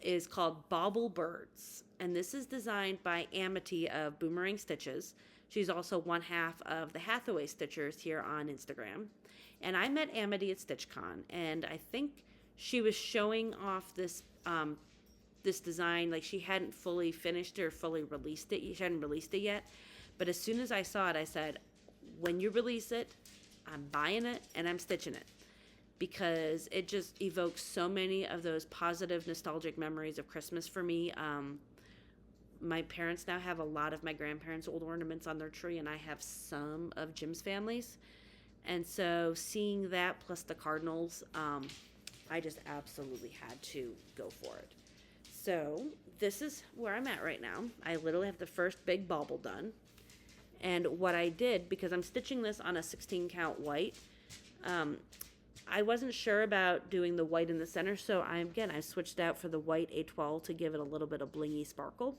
is called Bauble Birds. And this is designed by Amity of Boomerang Stitches. She's also one half of the Hathaway Stitchers here on Instagram. And I met Amity at StitchCon, and I think she was showing off this this design. Like, she hadn't fully finished it or fully released it. She hadn't released it yet. But as soon as I saw it, I said, when you release it, I'm buying it and I'm stitching it. Because it just evokes so many of those positive, nostalgic memories of Christmas for me. My parents now have a lot of my grandparents' old ornaments on their tree, and I have some of Jim's family's. And so seeing that plus the cardinals, I just absolutely had to go for it. So this is where I'm at right now. I literally have the first big bauble done. And what I did, because I'm stitching this on a 16 count white, I wasn't sure about doing the white in the center, so I switched out for the white A12 to give it a little bit of blingy sparkle.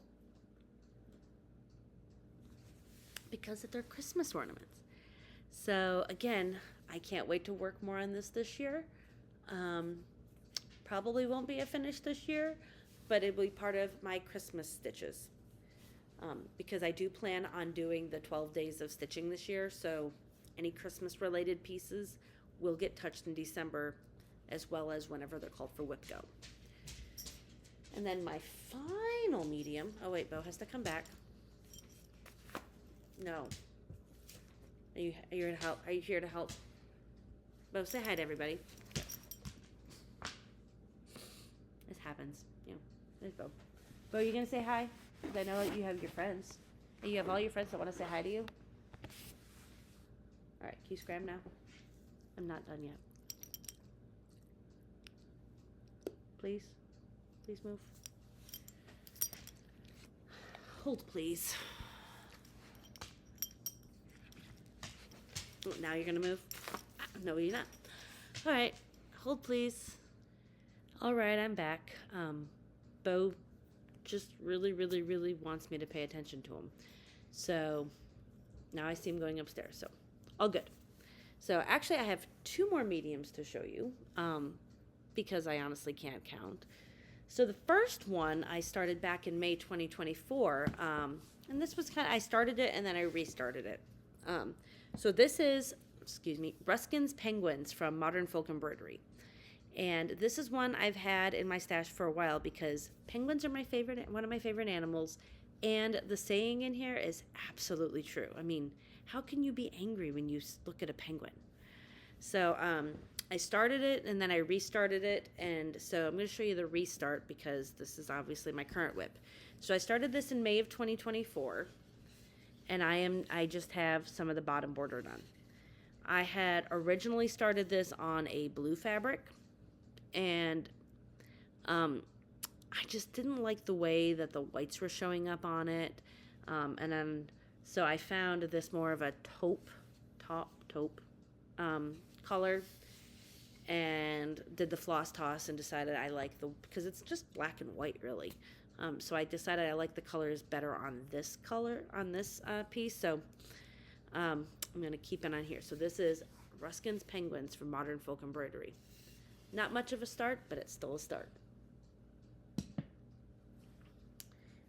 Because they're Christmas ornaments. So again, I can't wait to work more on this year. Probably won't be a finish this year, but it will be part of my Christmas stitches. because I do plan on doing the 12 days of stitching this year. So any Christmas related pieces will get touched in December, as well as whenever they're called for WIP Go. And then my final medium, oh wait, Bo has to come back. No. Are you here to help? Are you here to help? Bo, say hi to everybody. This happens. Yeah. There's Bo. Bo, you gonna say hi? Because I know that you have your friends. And you have all your friends that want to say hi to you. Alright, can you scram now? I'm not done yet. Please? Please move. Hold, please. Oh, now you're gonna move? No, you're not. Alright, hold please. Alright, I'm back. Bo just really wants me to pay attention to him. So now I see him going upstairs, so all good. So actually I have 2 more mediums to show you, because I honestly can't count. So the first one I started back in May 2024, and this was I started it and then I restarted it. So this is, Ruskin's Penguins from Modern Folk Embroidery. And this is one I've had in my stash for a while because penguins are one of my favorite animals, and the saying in here is absolutely true. I mean, how can you be angry when you look at a penguin? So I started it and then I restarted it, and so I'm going to show you the restart because this is obviously my current WIP. So I started this in May of 2024, and I just have some of the bottom border done. I had originally started this on a blue fabric, and I just didn't like the way that the whites were showing up on it, and then so I found this more of a taupe color, and did the floss toss and decided I like because it's just black and white really. So I decided I like the colors better on this piece. So I'm going to keep it on here. So this is Ruskin's Penguins from Modern Folk Embroidery. Not much of a start, but it's still a start.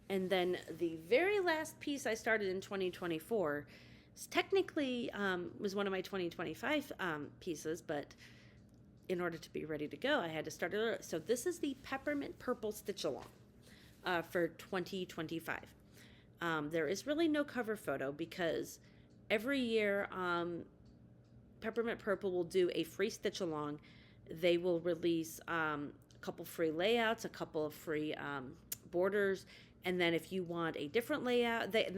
And then the very last piece I started in 2024 technically was one of my 2025 pieces, but in order to be ready to go, I had to start it early. So this is the Peppermint Purple Stitch Along for 2025. There is really no cover photo because every year Peppermint Purple will do a free stitch along. They will release a couple free layouts, a couple of free borders, and then if you want a different layout, they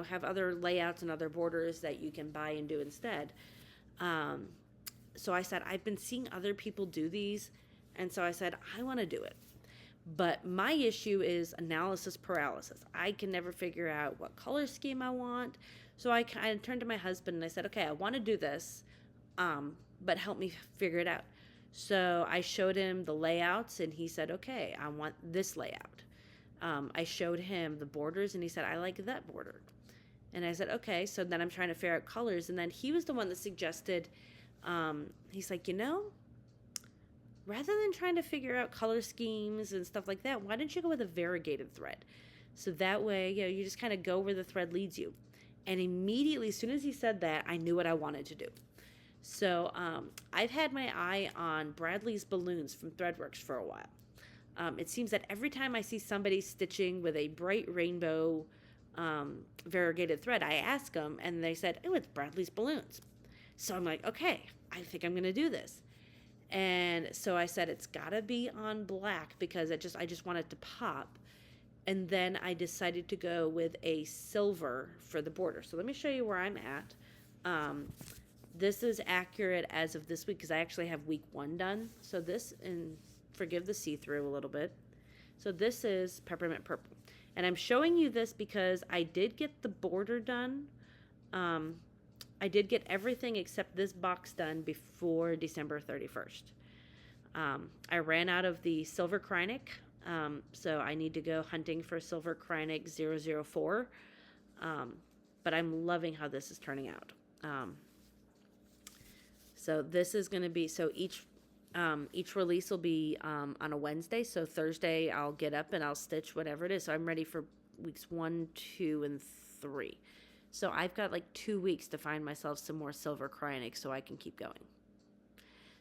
have other layouts and other borders that you can buy and do instead. So I said, I've been seeing other people do these, and so I said, I want to do it. But my issue is analysis paralysis. I can never figure out what color scheme I want. So I turned to my husband and I said, okay, I want to do this, but help me figure it out. So I showed him the layouts and he said, okay, I want this layout. I showed him the borders and he said, I like that border. And I said, okay. So then I'm trying to figure out colors. And then he was the one that suggested, he's like, rather than trying to figure out color schemes and stuff like that, why don't you go with a variegated thread? So that way, you just kind of go where the thread leads you. And immediately, as soon as he said that, I knew what I wanted to do. So I've had my eye on Bradley's balloons from Threadworks for a while. It seems that every time I see somebody stitching with a bright rainbow variegated thread, I ask them, and they said, oh, it's Bradley's balloons. So I'm like, okay, I think I'm going to do this. And so I said, it's got to be on black because I just want it to pop. And then I decided to go with a silver for the border. So let me show you where I'm at. This is accurate as of this week because I actually have week 1 done. So this, and forgive the see-through a little bit. So this is Peppermint Purple. And I'm showing you this because I did get the border done. I did get everything except this box done before December 31st. I ran out of the silver Krynic, so I need to go hunting for silver Krynic 004. But I'm loving how this is turning out. So this is going to be, so each release will be on a Wednesday. So Thursday I'll get up and I'll stitch whatever it is. So I'm ready for weeks 1, 2, and 3. So I've got like 2 weeks to find myself some more silver cryonics so I can keep going.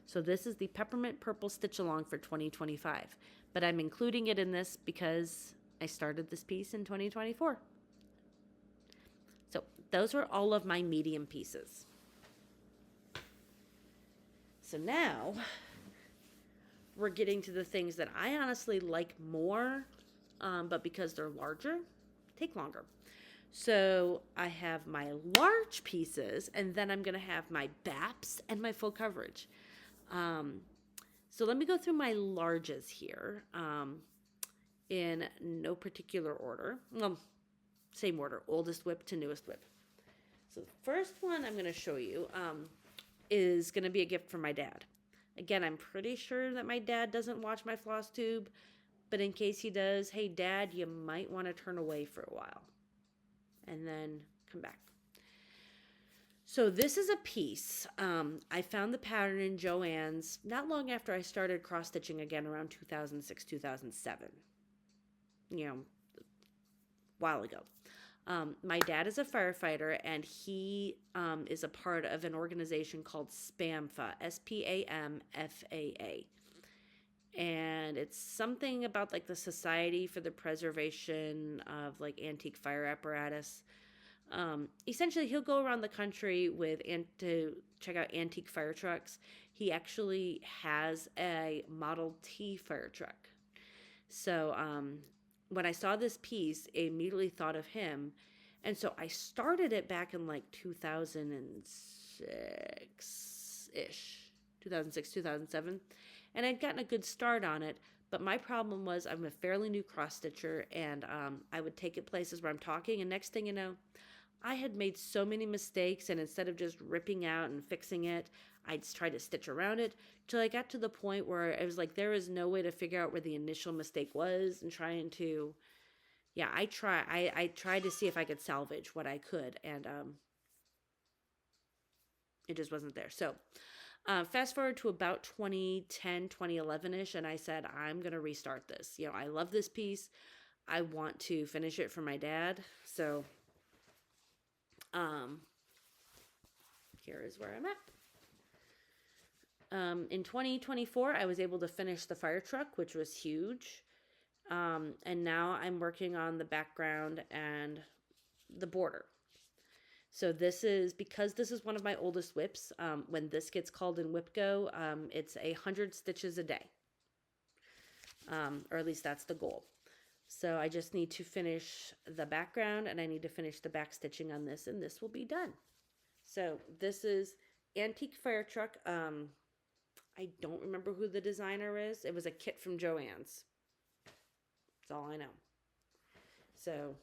So this is the Peppermint Purple Stitch Along for 2025. But I'm including it in this because I started this piece in 2024. So those are all of my medium pieces. So now we're getting to the things that I honestly like more, but because they're larger, take longer. So I have my large pieces, and then I'm going to have my BAPs and my full coverage. So let me go through my larges here in no particular order. Well, same order, oldest WIP to newest WIP. So the first one I'm going to show you is going to be a gift from my dad. Again, I'm pretty sure that my dad doesn't watch my Flosstube, but in case he does, hey, Dad, you might want to turn away for a while and then come back. So this is a piece. I found the pattern in Joann's not long after I started cross-stitching again around 2006, 2007. You know, a while ago. My dad is a firefighter, and he is a part of an organization called SPAMFA, SPAMFAA. And it's something about like the Society for the Preservation of like Antique Fire Apparatus. Essentially, he'll go around the country to check out antique fire trucks. He actually has a Model T fire truck. So when I saw this piece, I immediately thought of him. And so I started it back in like 2006-ish, 2006, 2007. And I'd gotten a good start on it. But my problem was I'm a fairly new cross-stitcher, and I would take it places where I'm talking, and next thing you know, I had made so many mistakes, and instead of just ripping out and fixing it, I'd try to stitch around it till I got to the point where it was like there was no way to figure out where the initial mistake was, and trying to, I tried to see if I could salvage what I could, and it just wasn't there. So fast forward to about 2010, 2011-ish, and I said, I'm going to restart this. I love this piece. I want to finish it for my dad. So here is where I'm at. In 2024, I was able to finish the fire truck, which was huge. And now I'm working on the background and the border. So because this is one of my oldest WIPs, when this gets called in WIP Go, it's 100 stitches a day. Or at least that's the goal. So I just need to finish the background, and I need to finish the back stitching on this, and this will be done. So this is Antique Fire Truck. I don't remember who the designer is. It was a kit from Joann's. That's all I know. So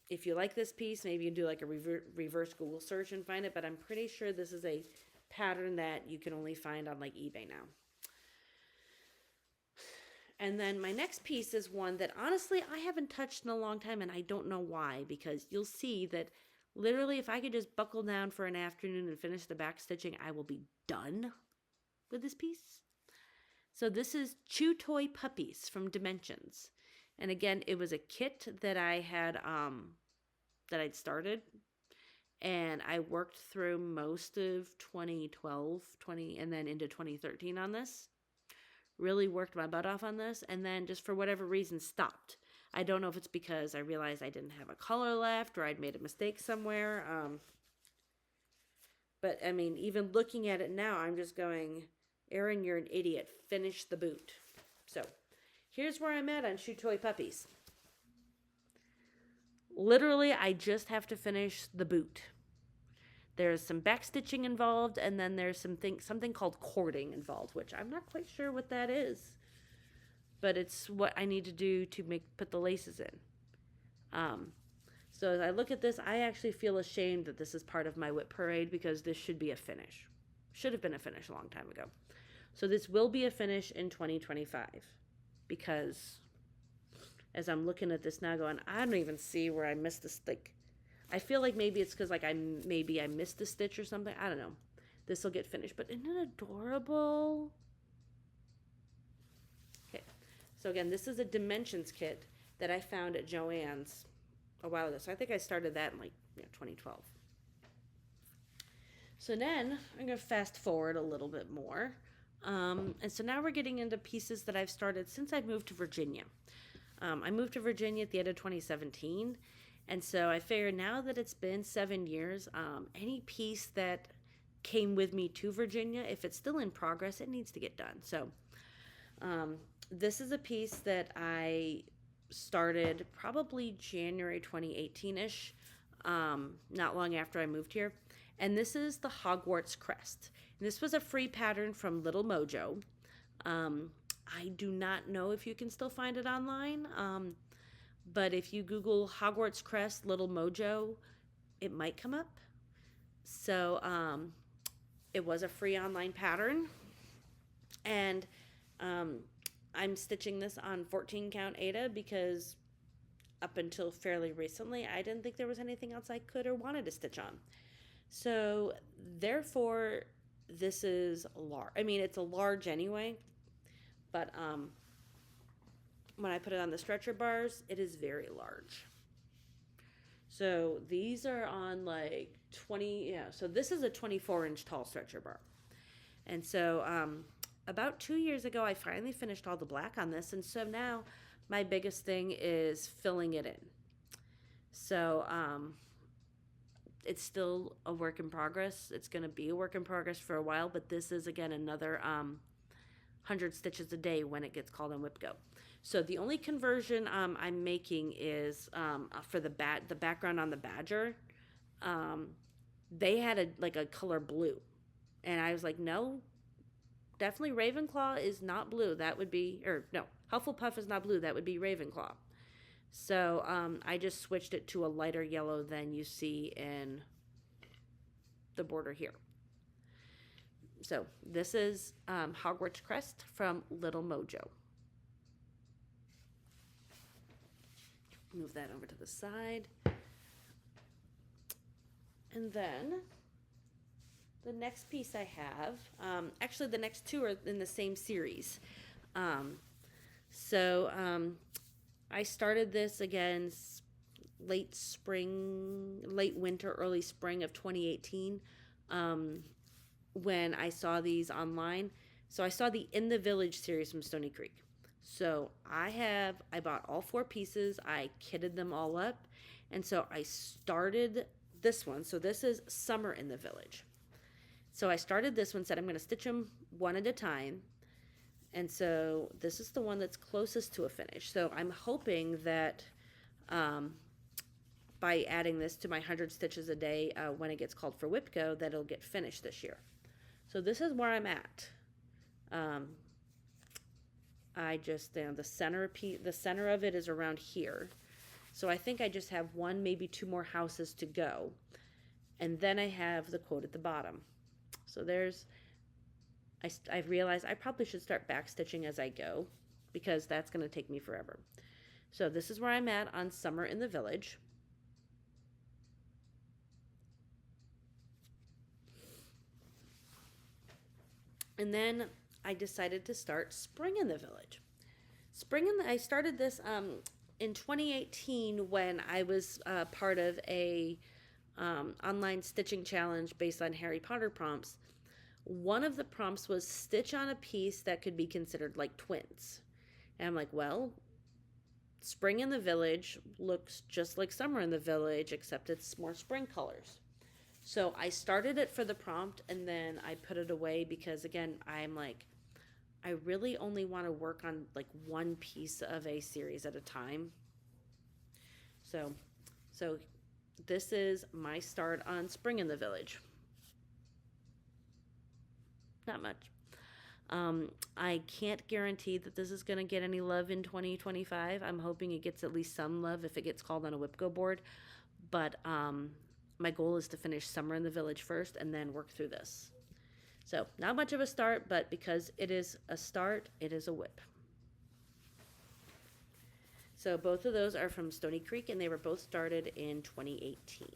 if you like this piece, maybe you can do like a reverse Google search and find it, but I'm pretty sure this is a pattern that you can only find on like eBay now. And then my next piece is one that honestly I haven't touched in a long time, and I don't know why, because you'll see that literally if I could just buckle down for an afternoon and finish the back stitching, I will be done with this piece. So this is Chew Toy Puppies from Dimensions. And again, it was a kit that I had that I'd started, and I worked through most of 2012, and then into 2013 on this. Really worked my butt off on this, and then just for whatever reason stopped. I don't know if it's because I realized I didn't have a color left, or I'd made a mistake somewhere. But I mean, even looking at it now, I'm just going, Erin, you're an idiot. Finish the boot. So here's where I'm at on Chew Toy Puppies. Literally, I just have to finish the boot. There's some back stitching involved, and then there's something called cording involved, which I'm not quite sure what that is, but it's what I need to do to put the laces in. So as I look at this, I actually feel ashamed that this is part of my WIP Parade, because this should be a finish. Should have been a finish a long time ago. So this will be a finish in 2025, because as I'm looking at this now going, I don't even see where I missed this. Like, I feel like maybe it's because like I missed a stitch or something. I don't know. This will get finished, but isn't it adorable? Okay, so again, this is a Dimensions kit that I found at Joann's a while ago. So I think I started that in like 2012. So then I'm going to fast forward a little bit more. And so now we're getting into pieces that I've started since I've moved to Virginia. I moved to Virginia at the end of 2017. And so I figured now that it's been 7 years, any piece that came with me to Virginia, if it's still in progress, it needs to get done. So this is a piece that I started probably January 2018-ish, not long after I moved here. And this is the Hogwarts crest. And this was a free pattern from Little Mojo. I do not know if you can still find it online, but if you Google Hogwarts crest Little Mojo, it might come up. So it was a free online pattern, and I'm stitching this on 14 count Aida because up until fairly recently I didn't think there was anything else I could or wanted to stitch on. So therefore this is large. I mean, it's a large anyway, but when I put it on the stretcher bars, it is very large. So these are on like 20, so this is a 24-inch tall stretcher bar. And so about 2 years ago, I finally finished all the black on this. And so now my biggest thing is filling it in. So it's still a work in progress. It's going to be a work in progress for a while, but this is, again, another 100 stitches a day when it gets called on WIP Go. So the only conversion I'm making is for the background on the Badger. They had a color blue, and I was like, no, definitely Ravenclaw is not blue. That would be, or no, Hufflepuff is not blue. That would be Ravenclaw. So I just switched it to a lighter yellow than you see in the border here. So this is Hogwarts crest from Little Mojo. Move that over to the side. And then the next piece I have, actually the next two are in the same series. I started this again late winter, early spring of 2018 when I saw these online. So I saw the In the Village series from Stony Creek. So I bought all 4 pieces. I kitted them all up. And so I started this one. So this is Summer in the Village. So I started this one, said I'm going to stitch them one at a time. And so this is the one that's closest to a finish. So I'm hoping that by adding this to my 100 stitches a day when it gets called for WIP Go, that it'll get finished this year. So this is where I'm at. I just, the center of it is around here. So I think I just have 1, maybe 2 more houses to go. And then I have the quote at the bottom. So I've realized I probably should start back stitching as I go because that's going to take me forever. So this is where I'm at on Summer in the Village. And then I decided to start Spring in the Village. I started this in 2018 when I was part of a online stitching challenge based on Harry Potter prompts. One of the prompts was stitch on a piece that could be considered like twins. And I'm like, well, Spring in the Village looks just like Summer in the Village, except it's more spring colors. So I started it for the prompt, and then I put it away because, again, I'm like, I really only want to work on like one piece of a series at a time. So this is my start on Spring in the Village. Not much. I can't guarantee that this is going to get any love in 2025. I'm hoping it gets at least some love if it gets called on a WIP Go board. But my goal is to finish Summer in the Village first and then work through this. So not much of a start, but because it is a start, it is a WIP. So both of those are from Stony Creek, and they were both started in 2018.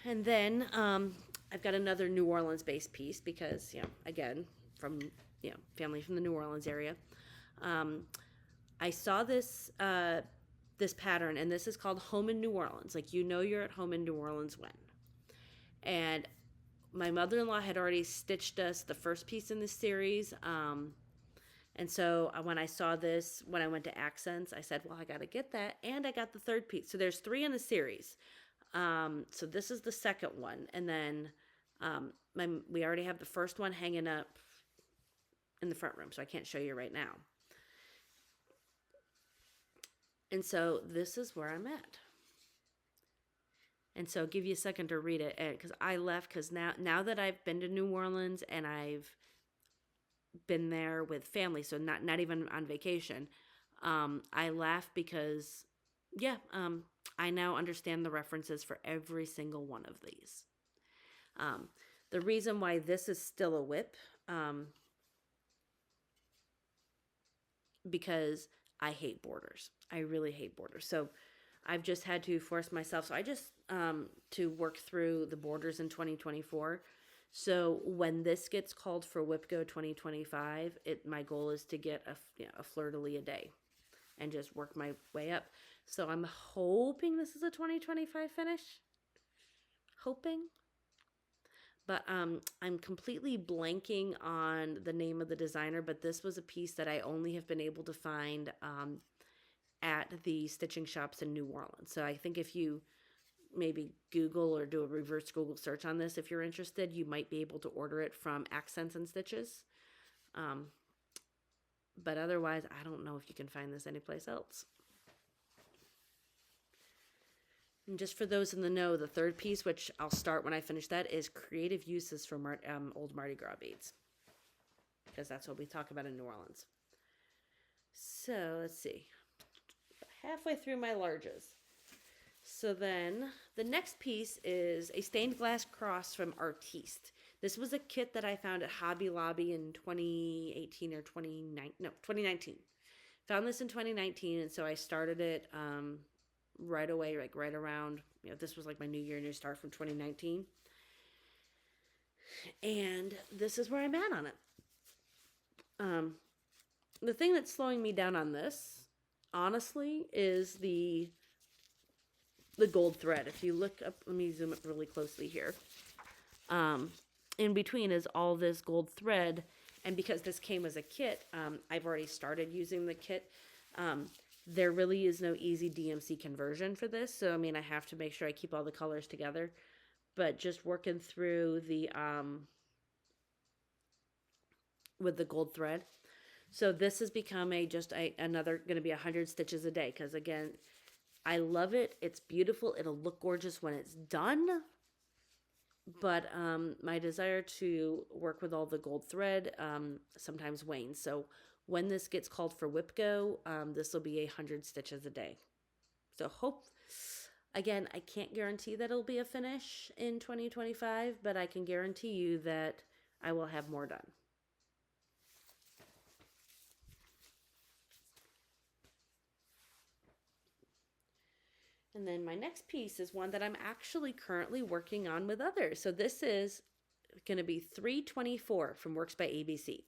And then I've got another New Orleans-based piece because, again, from family from the New Orleans area. I saw this pattern, and this is called Home in New Orleans. Like, you're at home in New Orleans when. And my mother-in-law had already stitched us the first piece in this series. And so when I saw this, when I went to Accents, I said, well, I got to get that. And I got the third piece. So there's 3 in the series. So this is the second one. And then we already have the first one hanging up in the front room. So I can't show you right now. And so this is where I'm at. And so I'll give you a second to read it, because I left because now that I've been to New Orleans and I've been there with family, so not even on vacation, I laugh because, I now understand the references for every single one of these. The reason why this is still a WIP, because I hate borders. I really hate borders. So I've just had to force myself. So I just to work through the borders in 2024. So when this gets called for WIP Go 2025, my goal is to get a fleur-de-lis a day and just work my way up. So I'm hoping this is a 2025 finish. Hoping. But I'm completely blanking on the name of the designer, but this was a piece that I only have been able to find at the stitching shops in New Orleans. So I think if you maybe Google or do a reverse Google search on this, if you're interested, you might be able to order it from Accents and Stitches. But otherwise, I don't know if you can find this anyplace else. And just for those in the know, the third piece, which I'll start when I finish that, is creative uses for old Mardi Gras beads, because that's what we talk about in New Orleans. So let's see. Halfway through my larges. So then the next piece is a stained glass cross from Artiste. This was a kit that I found at Hobby Lobby in 2018 or 2019. Found this in 2019, and so I started it right away, like right around, this was like my New Start from 2019. And this is where I'm at on it. The thing that's slowing me down on this, honestly, is the gold thread. If you look up, let me zoom up really closely here. In between is all this gold thread, and because this came as a kit, I've already started using the kit. There really is no easy DMC conversion for this, so I have to make sure I keep all the colors together. But just working through the with the gold thread. So this has become another going to be 100 stitches a day, because again, I love it. It's beautiful. It'll look gorgeous when it's done. But my desire to work with all the gold thread sometimes wanes. So when this gets called for WIP Go, this will be 100 stitches a day. So again, I can't guarantee that it'll be a finish in 2025, but I can guarantee you that I will have more done. And then my next piece is one that I'm actually currently working on with others. So this is going to be 324 from Works by ABC.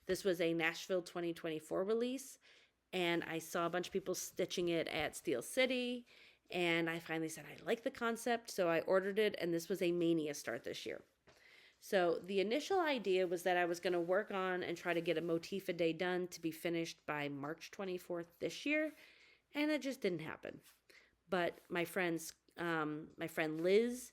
This was a Nashville 2024 release, and I saw a bunch of people stitching it at Steel City, and I finally said I like the concept, so I ordered it, and this was a Mania start this year. So the initial idea was that I was going to work on and try to get a motif a day done to be finished by March 24th this year, and it just didn't happen. But my friend Liz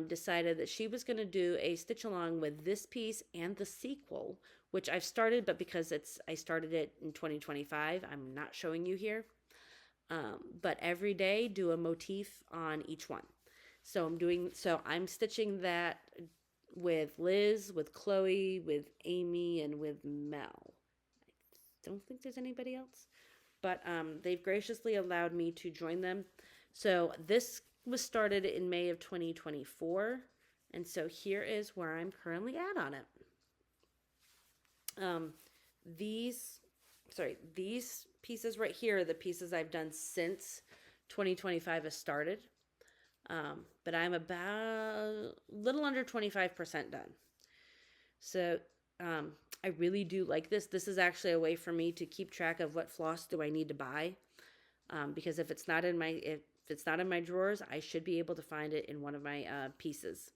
decided that she was going to do a stitch along with this piece and the sequel, which I've started, but because I started it in 2025, I'm not showing you here. But every day do a motif on each one. So I'm stitching that with Liz, with Chloe, with Amy, and with Mel. I don't think there's anybody else. But they've graciously allowed me to join them. So this was started in May of 2024. And so here is where I'm currently at on it. These pieces right here are the pieces I've done since 2025 has started. But I'm about a little under 25% done. So I really do like this. This is actually a way for me to keep track of what floss do I need to buy. Because if it's not in my drawers, I should be able to find it in one of my pieces.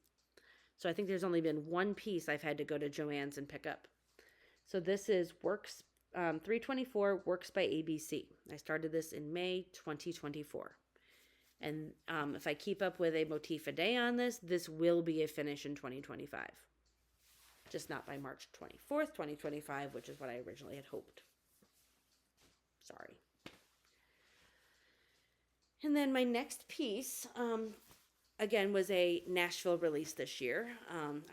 So I think there's only been one piece I've had to go to Joann's and pick up. So this is Works 324 Works by ABC. I started this in May 2024. And if I keep up with a motif a day on this, this will be a finish in 2025. Just not by March 24th, 2025, which is what I originally had hoped. Sorry. And then my next piece, again, was a Nashville release this year.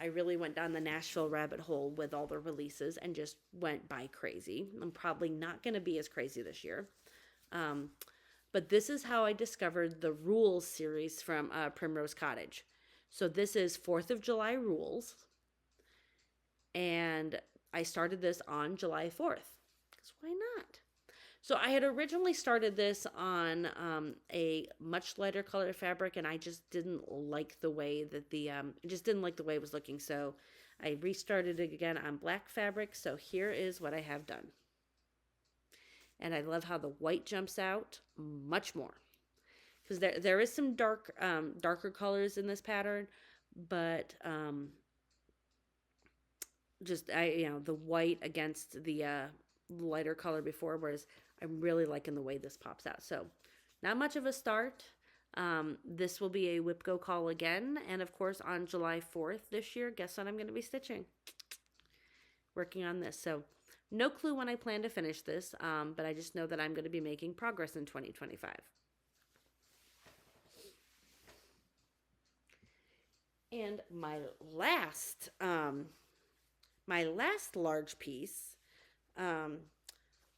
I really went down the Nashville rabbit hole with all the releases and just went by crazy. I'm probably not going to be as crazy this year. But this is how I discovered the Rules series from Primrose Cottage. So this is 4th of July Rules. And I started this on July 4th. Because why not? So I had originally started this on a much lighter color fabric, and I just didn't like the way that it was looking. So I restarted it again on black fabric. So here is what I have done. And I love how the white jumps out much more. Because there is some darker colors in this pattern, but the white against the lighter color before, whereas I'm really liking the way this pops out. So not much of a start. This will be a WIP Go call again. And of course, on July 4th this year, guess what I'm going to be stitching? Working on this. So no clue when I plan to finish this, but I just know that I'm going to be making progress in 2025. And my last large piece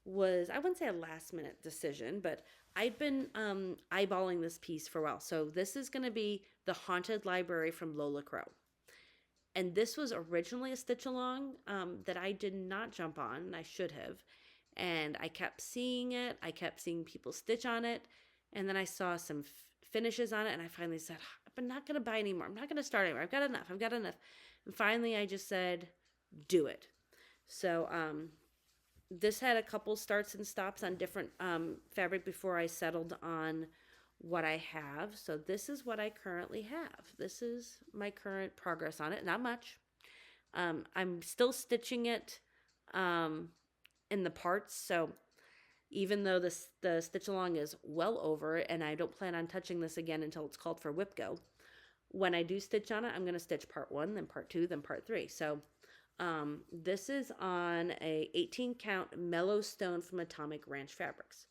was, I wouldn't say a last minute decision, but I'd been eyeballing this piece for a while. So this is going to be the Haunted Library from Lola Crow. And this was originally a stitch along that I did not jump on, and I should have. And I kept seeing it. I kept seeing people stitch on it. And then I saw some finishes on it, and I finally said, I'm not going to buy anymore. I'm not going to start anymore. I've got enough. And finally, I just said, do it. So this had a couple starts and stops on different fabric before I settled on what I have. So this is what I currently have. This is my current progress on it. Not much. I'm still stitching it in the parts. So even though the stitch along is well over and I don't plan on touching this again until it's called for WIP Go, when I do stitch on it, I'm going to stitch part 1, then part 2, then part 3. So this is on a 18 count Mellow Stone from Atomic Ranch Fabrics,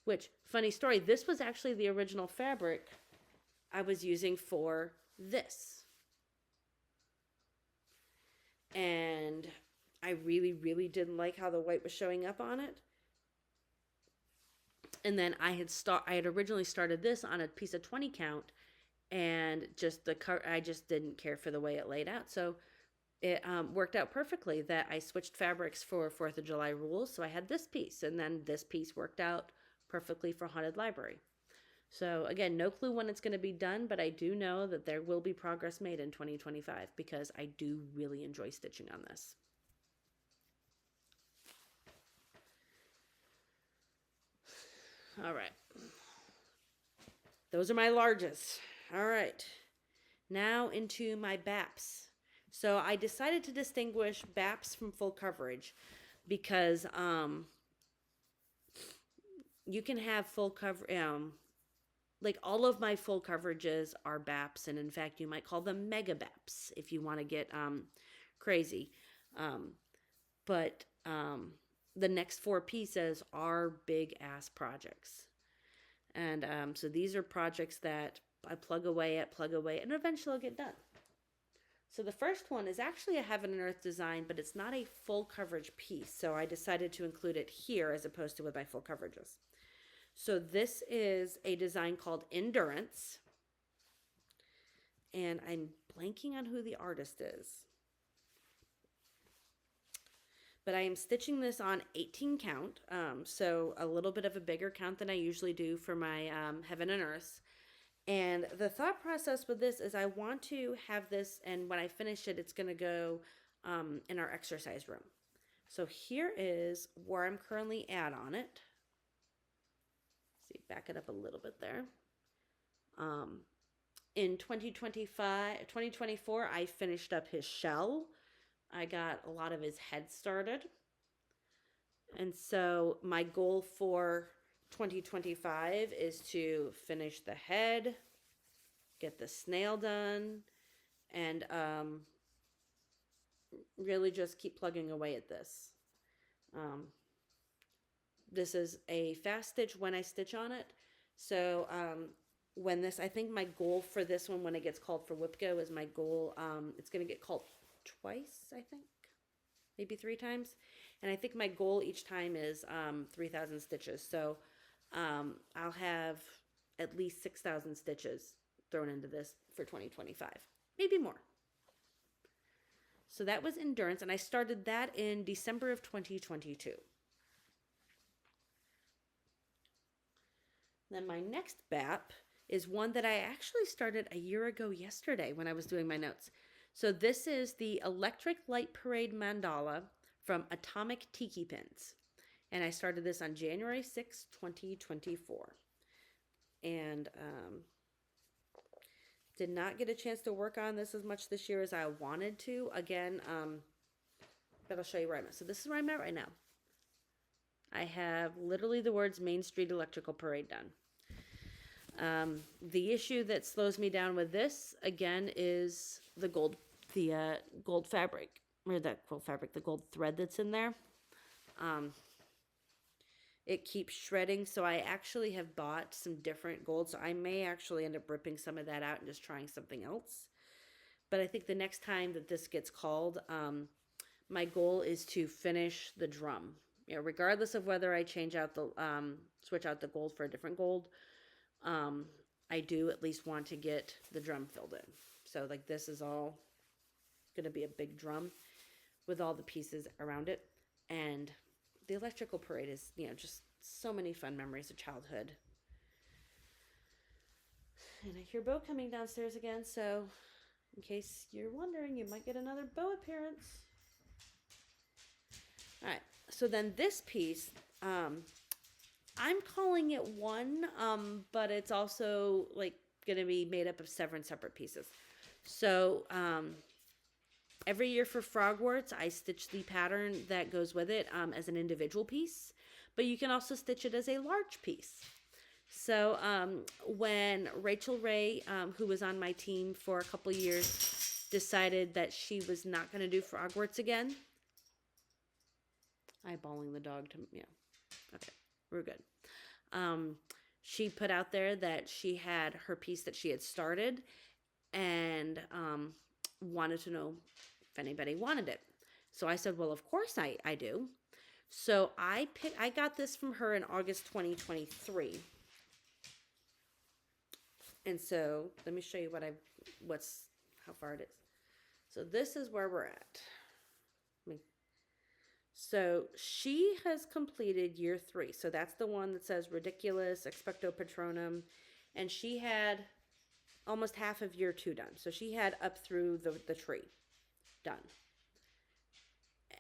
which, funny story, this was actually the original fabric I was using for this. And I really, really didn't like how the white was showing up on it. And then I had originally started this on a piece of 20 count, and I just didn't care for the way it laid out. So it worked out perfectly that I switched fabrics for 4th of July Rules. So I had this piece, and then this piece worked out perfectly for Haunted Library. So again, no clue when it's going to be done, but I do know that there will be progress made in 2025 because I do really enjoy stitching on this. All right. Those are my largest. All right. Now into my BAPs. So I decided to distinguish BAPs from full coverage because you can have full cover, like all of my full coverages are BAPs, and in fact you might call them mega BAPs if you want to get crazy. But the next 4 pieces are big ass projects. And so these are projects that I plug away, and eventually I'll get done. So the first one is actually a Heaven and Earth design, but it's not a full coverage piece. So I decided to include it here as opposed to with my full coverages. So this is a design called Endurance. And I'm blanking on who the artist is. But I am stitching this on 18 count, so a little bit of a bigger count than I usually do for my Heaven and Earth. And the thought process with this is I want to have this, and when I finish it, it's going to go in our exercise room. So here is where I'm currently at on it. See, back it up a little bit there. In 2024, I finished up his shell. I got a lot of his head started. And so my goal for 2025 is to finish the head, get the snail done, and really just keep plugging away at this. This is a fast stitch when I stitch on it. So when this, I think my goal for this one, when it gets called for WIP Go, is my goal. It's going to get called twice, I think, maybe 3 times. And I think my goal each time is 3,000 stitches. So I'll have at least 6,000 stitches thrown into this for 2025, maybe more. So that was Endurance, and I started that in December of 2022. Then my next BAP is one that I actually started a year ago yesterday when I was doing my notes. So this is the Electric Light Parade Mandala from Atomic Tiki Pins. And I started this on January 6, 2024. And did not get a chance to work on this as much this year as I wanted to. Again, but I'll show you where I'm at. So this is where I'm at right now. I have literally the words Main Street Electrical Parade done. The issue that slows me down with this, again, is the gold fabric, or the gold thread that's in there. It keeps shredding, so I actually have bought some different gold, so I may actually end up ripping some of that out and just trying something else. But I think the next time that this gets called, my goal is to finish the drum. You know, regardless of whether I change out the switch out the gold for a different gold, I do at least want to get the drum filled in. So like this is all going to be a big drum with all the pieces around it. And the electrical parade is, you know, just so many fun memories of childhood. And I hear Bo coming downstairs again, so in case you're wondering, you might get another Bo appearance. All right, so then this piece, I'm calling it one, but it's also like going to be made up of 7 separate pieces. So every year for Frogwarts, I stitch the pattern that goes with it as an individual piece, but you can also stitch it as a large piece. So when Rachel Ray, who was on my team for a couple years, decided that she was not going to do Frogwarts again, eyeballing the dog to, yeah, okay, we're good. She put out there that she had her piece that she had started and wanted to know if anybody wanted it. So I said, well, of course I do. So I got this from her in August 2023. And so let me show you how far it is. So this is where we're at. So she has completed year 3. So that's the one that says ridiculous, expecto patronum. And she had almost half of year 2 done. So she had up through the tree done.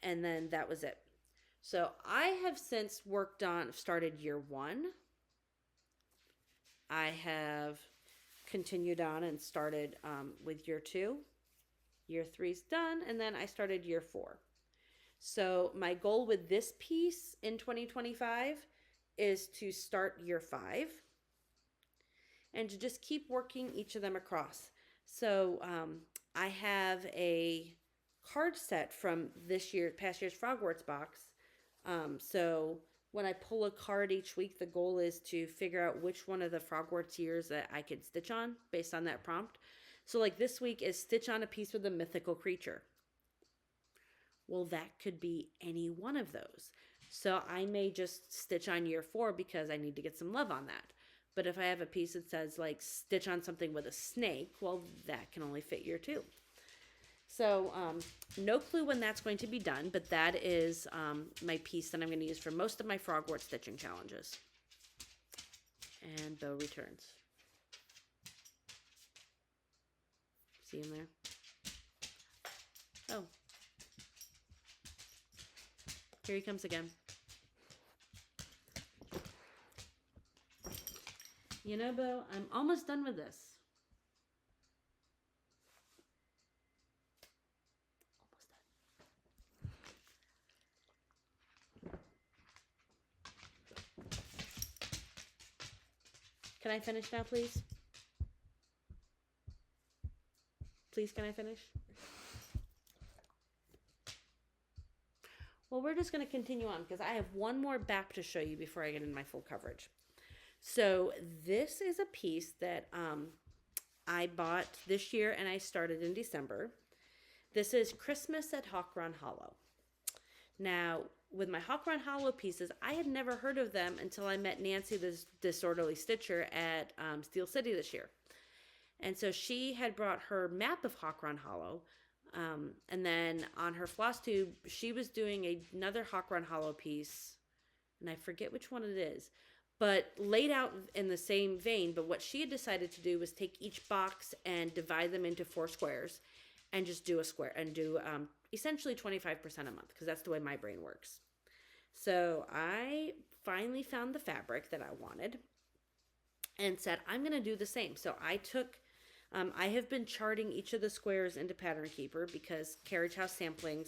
And then that was it. So I have since started year 1. I have continued on and started with year 2. Year 3's done. And then I started year 4. So my goal with this piece in 2025 is to start year 5 and to just keep working each of them across. So I have a card set from past year's Frogwarts box. So when I pull a card each week, the goal is to figure out which one of the Frogwarts years that I could stitch on based on that prompt. So like this week is stitch on a piece with a mythical creature. Well, that could be any one of those. So I may just stitch on year 4 because I need to get some love on that. But if I have a piece that says like stitch on something with a snake, well, that can only fit year 2. So no clue when that's going to be done, but that is my piece that I'm going to use for most of my Frogwort stitching challenges. And Bo returns. See him there? Oh. Here he comes again. You know, Bo, I'm almost done with this. Can I finish now, please? Please, can I finish? Well, we're just going to continue on because I have one more back to show you before I get into my full coverage. So this is a piece that I bought this year and I started in December. This is Christmas at Hawk Run Hollow. Now, with my Hawk Run Hollow pieces, I had never heard of them until I met Nancy, this disorderly stitcher, at Steel City this year. And so she had brought her map of Hawk Run Hollow. And then on her Flosstube, she was doing another Hawk Run Hollow piece. And I forget which one it is. But laid out in the same vein. But what she had decided to do was take each box and divide them into 4 squares. And just do a square. And do essentially 25% a month. Because that's the way my brain works. So I finally found the fabric that I wanted. And said, I'm going to do the same. So I took... I have been charting each of the squares into Pattern Keeper because Carriage House Samplings,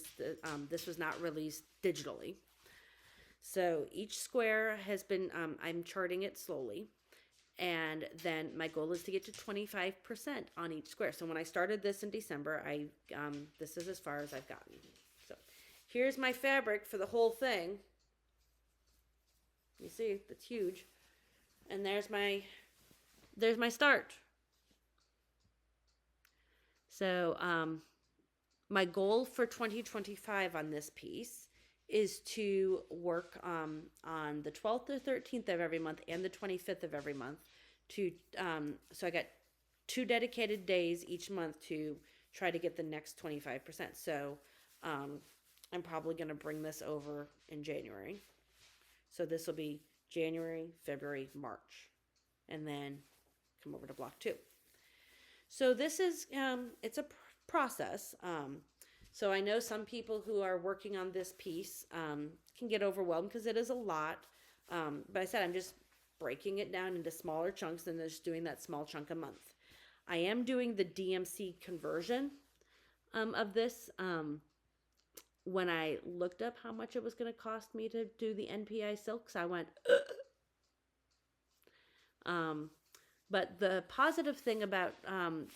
this was not released digitally. So each square has been, I'm charting it slowly. And then my goal is to get to 25% on each square. So when I started this in December, this is as far as I've gotten. So here's my fabric for the whole thing. You see, it's huge. And there's my start. So my goal for 2025 on this piece is to work on the 12th or 13th of every month and the 25th of every month. So I got 2 dedicated days each month to try to get the next 25%. So I'm probably going to bring this over in January. So this will be January, February, March, and then come over to block 2. So this is, it's a process. So I know some people who are working on this piece can get overwhelmed because it is a lot. But I said I'm just breaking it down into smaller chunks and just doing that small chunk a month. I am doing the DMC conversion of this. When I looked up how much it was going to cost me to do the NPI silks, I went, But the positive thing about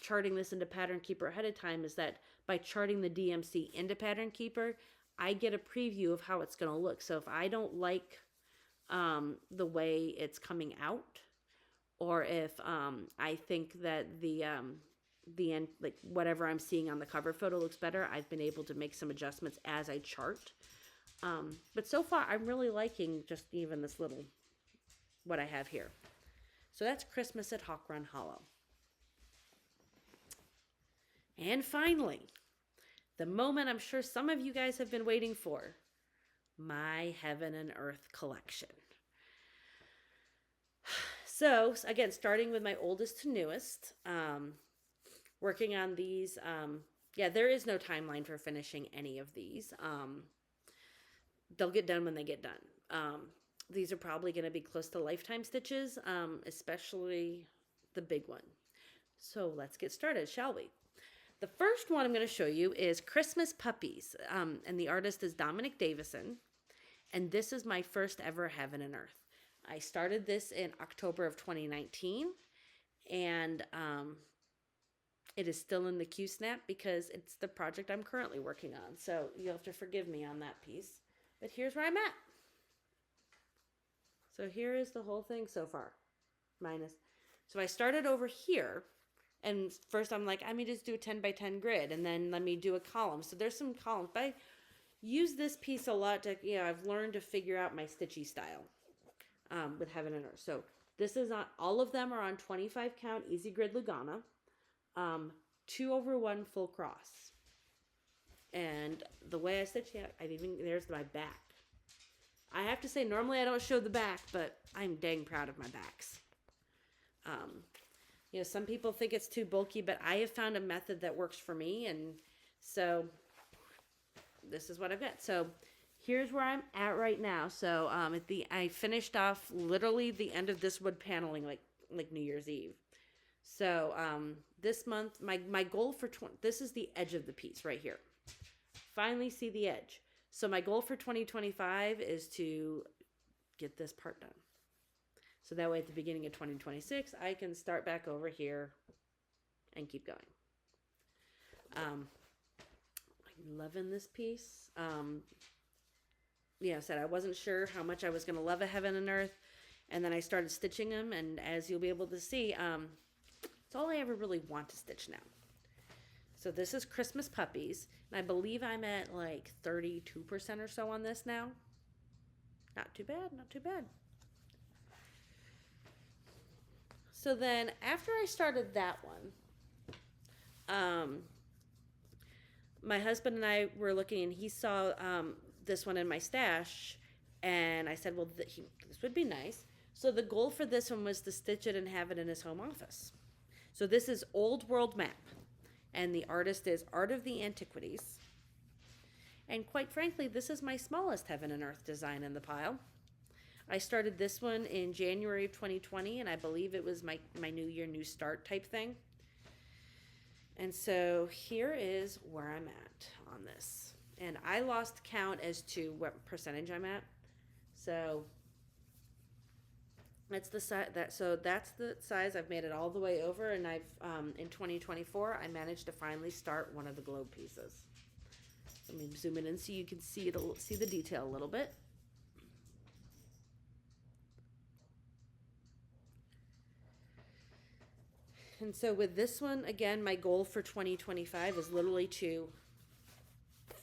charting this into Pattern Keeper ahead of time is that by charting the DMC into Pattern Keeper, I get a preview of how it's going to look. So if I don't like the way it's coming out, or if I think that the end, like whatever I'm seeing on the cover photo looks better, I've been able to make some adjustments as I chart. But so far, I'm really liking just even this little, what I have here. So that's Christmas at Hawk Run Hollow. And finally, the moment I'm sure some of you guys have been waiting for, my Heaven and Earth collection. So again, starting with my oldest to newest, working on these. Yeah, there is no timeline for finishing any of these. They'll get done when they get done. These are probably going to be close to lifetime stitches, especially the big one. So let's get started, shall we? The first one I'm going to show you is Christmas Puppies, and the artist is Dominic Davison, and this is my first ever Heaven and Earth. I started this in October of 2019, and it is still in the Q-snap because it's the project I'm currently working on, so you'll have to forgive me on that piece. But here's where I'm at. So here is the whole thing so far, So I started over here, and first I'm like, I may just do a 10 by 10 grid, and then let me do a column. So there's some columns, but I use this piece a lot to, I've learned to figure out my stitchy style with Heaven and Earth. So this is on, all of them are on 25 count Easy Grid Lugana, 2/1 full cross. And the way I stitch it, there's my back. I have to say, normally I don't show the back, but I'm dang proud of my backs. Some people think it's too bulky, but I have found a method that works for me, and so this is what I've got. So here's where I'm at right now. So I finished off literally the end of this wood paneling like New Year's Eve. So this month, my goal for this is the edge of the piece right here. Finally see the edge. So my goal for 2025 is to get this part done. So that way at the beginning of 2026, I can start back over here and keep going. I'm loving this piece. I said I wasn't sure how much I was going to love a Heaven and Earth. And then I started stitching them. And as you'll be able to see, it's all I ever really want to stitch now. So this is Christmas Puppies. And I believe I'm at like 32% or so on this now. Not too bad, not too bad. So then after I started that one, my husband and I were looking, and he saw this one in my stash, and I said, well, this would be nice. So the goal for this one was to stitch it and have it in his home office. So this is Old World Map, and the artist is Art of the Antiquities. And quite frankly, this is my smallest Heaven and Earth design in the pile. I started this one in January of 2020, and I believe it was my New Year, New Start type thing. And so here is where I'm at on this. And I lost count as to what percentage I'm at. So that's the size that's the size. I've made it all the way over, and I've in 2024 I managed to finally start one of the globe pieces. Let me zoom it in so you can see the detail a little bit. And so with this one, again, my goal for 2025 is literally to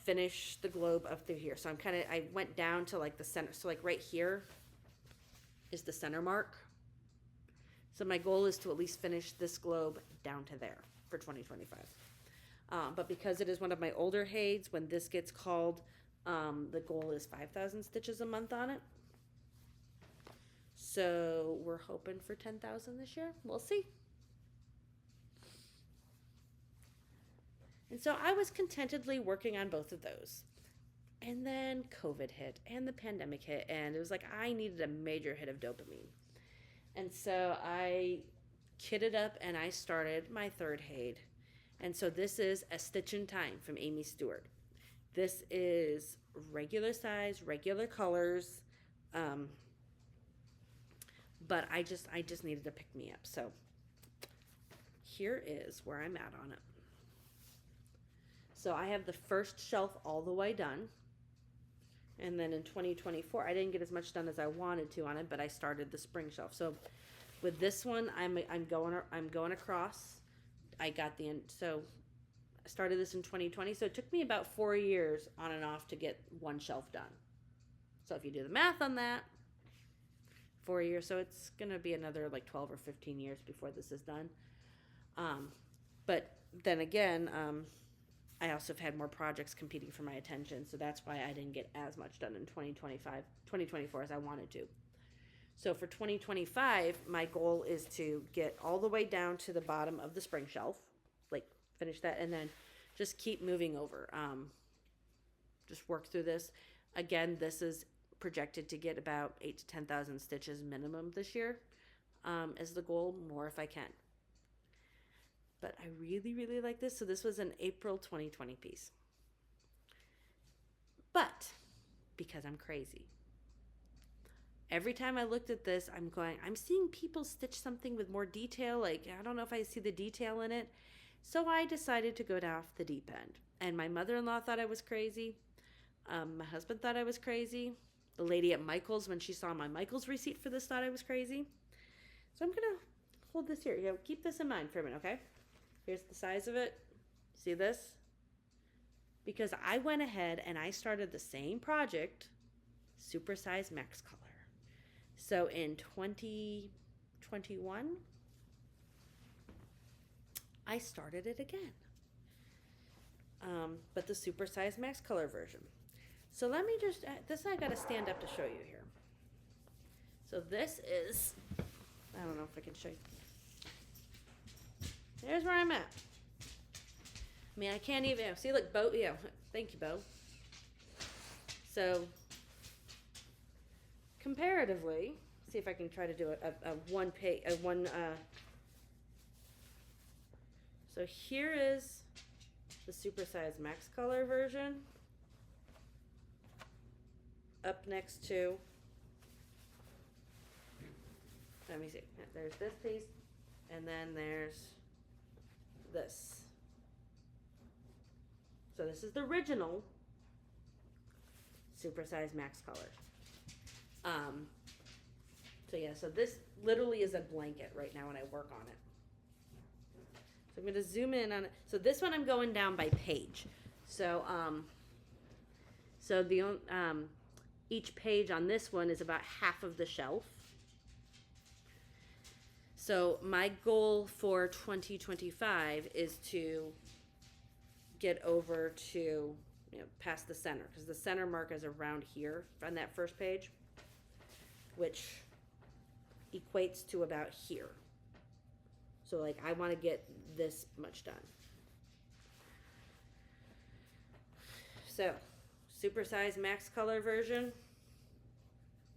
finish the globe up through here. So I went down to like the center. So like right here is the center mark. So my goal is to at least finish this globe down to there for 2025. But because it is one of my older HAIDs, when this gets called, the goal is 5,000 stitches a month on it. So we're hoping for 10,000 this year. We'll see. And so I was contentedly working on both of those. And then COVID hit and the pandemic hit, and it was like I needed a major hit of dopamine. And so I kitted up and I started my third HAID. And so this is A Stitch in Time from Amy Stewart. This is regular size, regular colors, but I just needed to pick me up. So here is where I'm at on it. So I have the first shelf all the way done. And then in 2024, I didn't get as much done as I wanted to on it, but I started the spring shelf. So with this one, I'm going across. I started this in 2020. So it took me about 4 years on and off to get one shelf done. So if you do the math on that, 4 years. So it's going to be another like 12 or 15 years before this is done. But then again, I also have had more projects competing for my attention, so that's why I didn't get as much done in 2024 as I wanted to. So for 2025, my goal is to get all the way down to the bottom of the spring shelf, like finish that, and then just keep moving over. Just work through this. Again, this is projected to get about 8,000 to 10,000 stitches minimum this year as the goal, more if I can. But I really, really like this. So this was an April 2020 piece. But because I'm crazy, every time I looked at this, I'm seeing people stitch something with more detail. Like, I don't know if I see the detail in it. So I decided to go off the deep end. And my mother-in-law thought I was crazy. My husband thought I was crazy. The lady at Michael's, when she saw my Michael's receipt for this, thought I was crazy. So I'm going to hold this here. Keep this in mind for a minute, okay? Here's the size of it. See this? Because I went ahead and I started the same project, supersize max color. So in 2021, I started it again. But the supersize max color version. So let me just, this I got to stand up to show you here. So this is, I don't know if I can show you. There's where I'm at. I mean, I can't even, see, look, Bo, yeah, thank you, Bo. So comparatively, see if I can try to do a one page, so here is the supersized max color version. Up next to, let me see, there's this piece, and then there's this. So this is the original supersized max color. So yeah, so this literally is a blanket right now when I work on it. So I'm going to zoom in on it. So this one I'm going down by page. So each page on this one is about half of the shelf. So my goal for 2025 is to get over to, past the center, because the center mark is around here on that first page, which equates to about here. So like I want to get this much done. So super size max color version,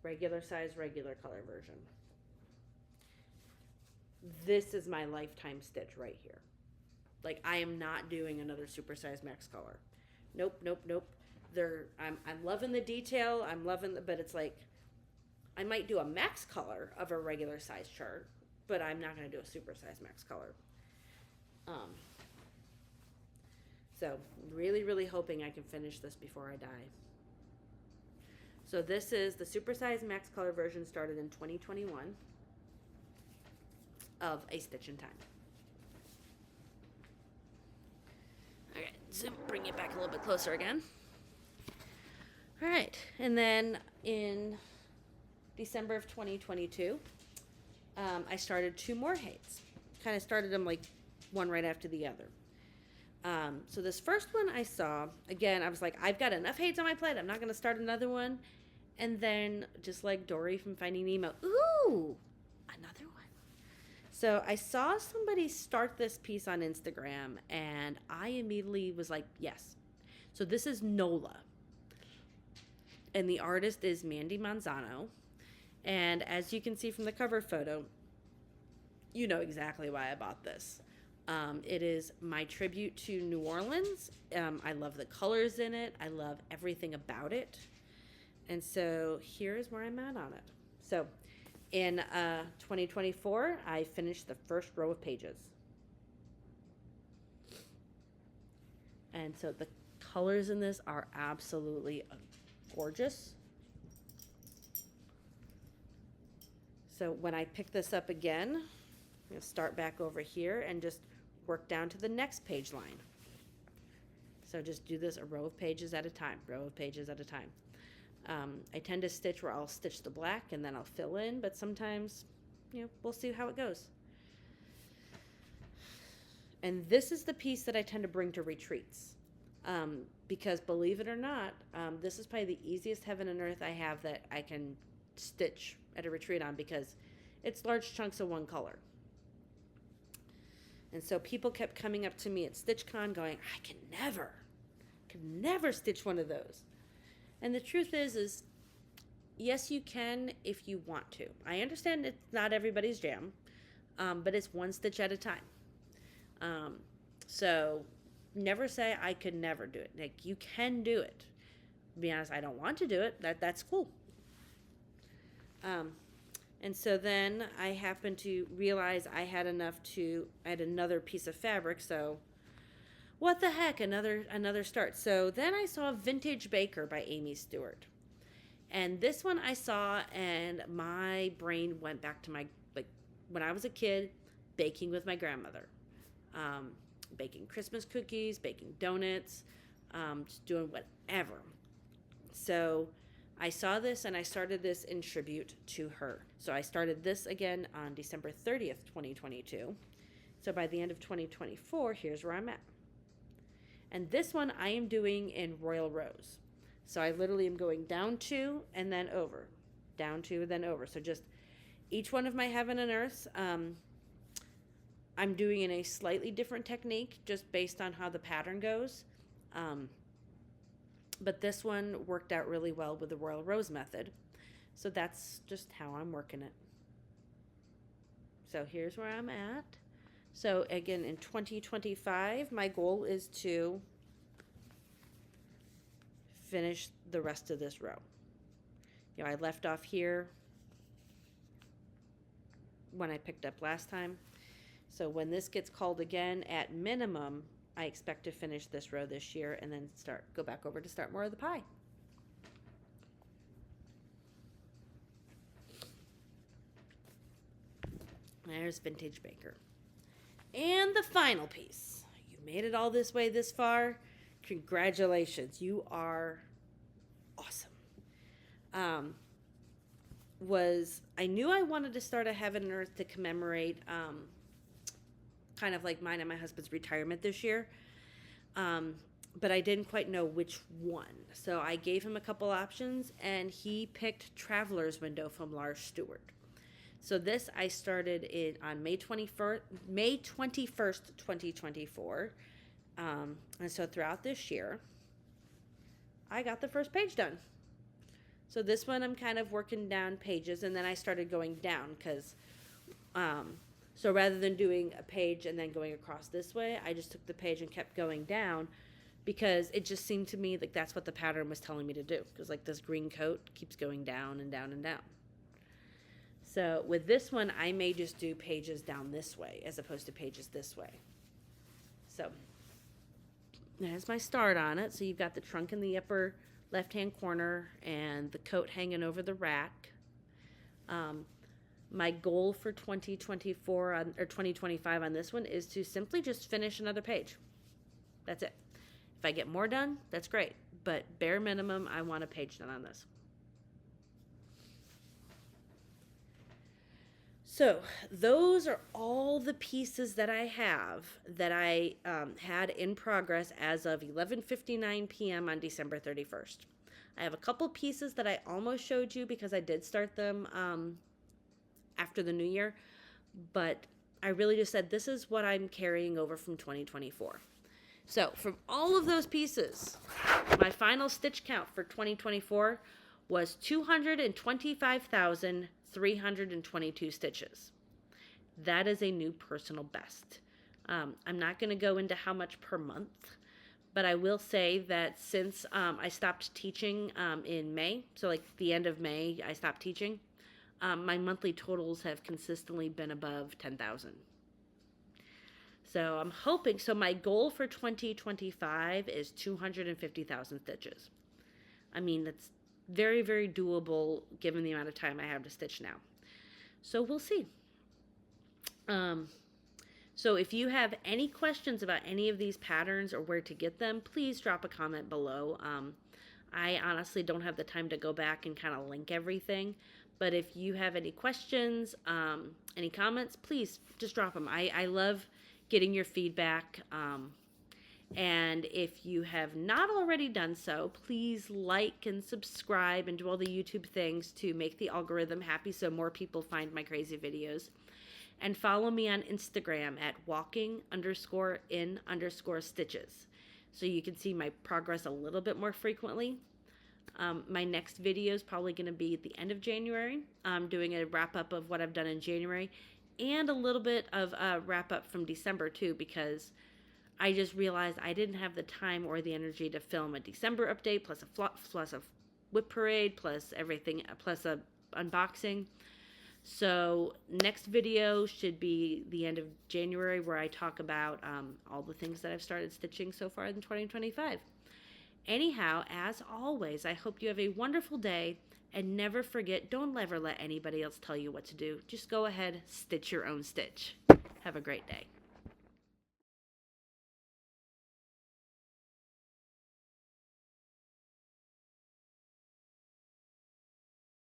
regular size regular color version. This is my lifetime stitch right here. Like I am not doing another super size max color. Nope. I'm loving the detail. I'm loving but it's like I might do a max color of a regular size chart, but I'm not going to do a super size max color. So really, really hoping I can finish this before I die. So this is the super size max color version, started in 2021 of A Stitch in Time. Okay, zoom, bring it back a little bit closer again. All right, and then in December of 2022, I started 2 more heights. Kind of started them like one right after the other. So this first one I saw, again, I was like, I've got enough heights on my plate. I'm not going to start another one. And then just like Dory from Finding Nemo, ooh, another one. So I saw somebody start this piece on Instagram and I immediately was like, yes. So this is Nola. And the artist is Mandy Manzano. And as you can see from the cover photo, you know exactly why I bought this. It is my tribute to New Orleans. I love the colors in it. I love everything about it. And so here's where I'm at on it. So in 2024, I finished the first row of pages. And so the colors in this are absolutely gorgeous. So when I pick this up again, I'm going to start back over here and just work down to the next page line. So just do this a row of pages at a time, I tend to stitch where I'll stitch the black and then I'll fill in, but sometimes, we'll see how it goes. And this is the piece that I tend to bring to retreats. Because believe it or not, this is probably the easiest heaven and earth I have that I can stitch at a retreat on, because it's large chunks of one color. And so people kept coming up to me at StitchCon going, I can never stitch one of those. And the truth is yes, you can if you want to. I understand it's not everybody's jam, but it's one stitch at a time. So never say I could never do it. Like, you can do it. To be honest, I don't want to do it. That's cool. And so then I happened to realize I had another piece of fabric, so what the heck, another start. So then I saw Vintage Baker by Amy Stewart. And this one I saw and my brain went back to when I was a kid, baking with my grandmother. Baking Christmas cookies, baking donuts, just doing whatever. So I saw this and I started this in tribute to her. So I started this again on December 30th, 2022. So by the end of 2024, here's where I'm at. And this one I am doing in Royal Rose. So I literally am going down 2 and then over. Down 2 and then over. So just each one of my heaven and earths, I'm doing in a slightly different technique just based on how the pattern goes. But this one worked out really well with the Royal Rose method. So that's just how I'm working it. So here's where I'm at. So again, in 2025, my goal is to finish the rest of this row. You know, I left off here when I picked up last time. So when this gets called again, at minimum, I expect to finish this row this year and then go back over to start more of the pie. There's Vintage Baker. And the final piece. You made it all this way this far. Congratulations. You are awesome. I knew I wanted to start a Heaven and Earth to commemorate kind of like mine and my husband's retirement this year. But I didn't quite know which one. So I gave him a couple options, and he picked Traveler's Window from Lars Stewart. So this I started on May 21st, 2024. And so throughout this year, I got the first page done. So this one I'm kind of working down pages, and then I started going down because, so rather than doing a page and then going across this way, I just took the page and kept going down because it just seemed to me like that's what the pattern was telling me to do. Because like this green coat keeps going down and down and down. So with this one, I may just do pages down this way as opposed to pages this way. So there's my start on it. So you've got the trunk in the upper left-hand corner and the coat hanging over the rack. My goal for 2024 or 2025 on this one is to simply just finish another page. That's it. If I get more done, that's great. But bare minimum, I want a page done on this. So those are all the pieces that I have that I had in progress as of 11:59 p.m. on December 31st. I have a couple pieces that I almost showed you because I did start them after the new year, but I really just said this is what I'm carrying over from 2024. So from all of those pieces, my final stitch count for 2024 was 225,322 stitches. That is a new personal best. I'm not going to go into how much per month, but I will say that since I stopped teaching in May, so like the end of May, I stopped teaching, my monthly totals have consistently been above 10,000. So I'm hoping, so my goal for 2025 is 250,000 stitches. I mean, that's very, very doable given the amount of time I have to stitch now. So we'll see. So if you have any questions about any of these patterns or where to get them, please drop a comment below. I honestly don't have the time to go back and kind of link everything, but if you have any questions, any comments, please just drop them. I love getting your feedback. And if you have not already done so, please like and subscribe and do all the YouTube things to make the algorithm happy so more people find my crazy videos. And follow me on Instagram at walking_in_stitches so you can see my progress a little bit more frequently. My next video is probably going to be at the end of January. I'm doing a wrap-up of what I've done in January and a little bit of a wrap-up from December too, because I just realized I didn't have the time or the energy to film a December update plus a WIP Parade plus everything plus a unboxing. So next video should be the end of January, where I talk about all the things that I've started stitching so far in 2025. Anyhow, as always, I hope you have a wonderful day, and never forget, don't ever let anybody else tell you what to do. Just go ahead, stitch your own stitch. Have a great day.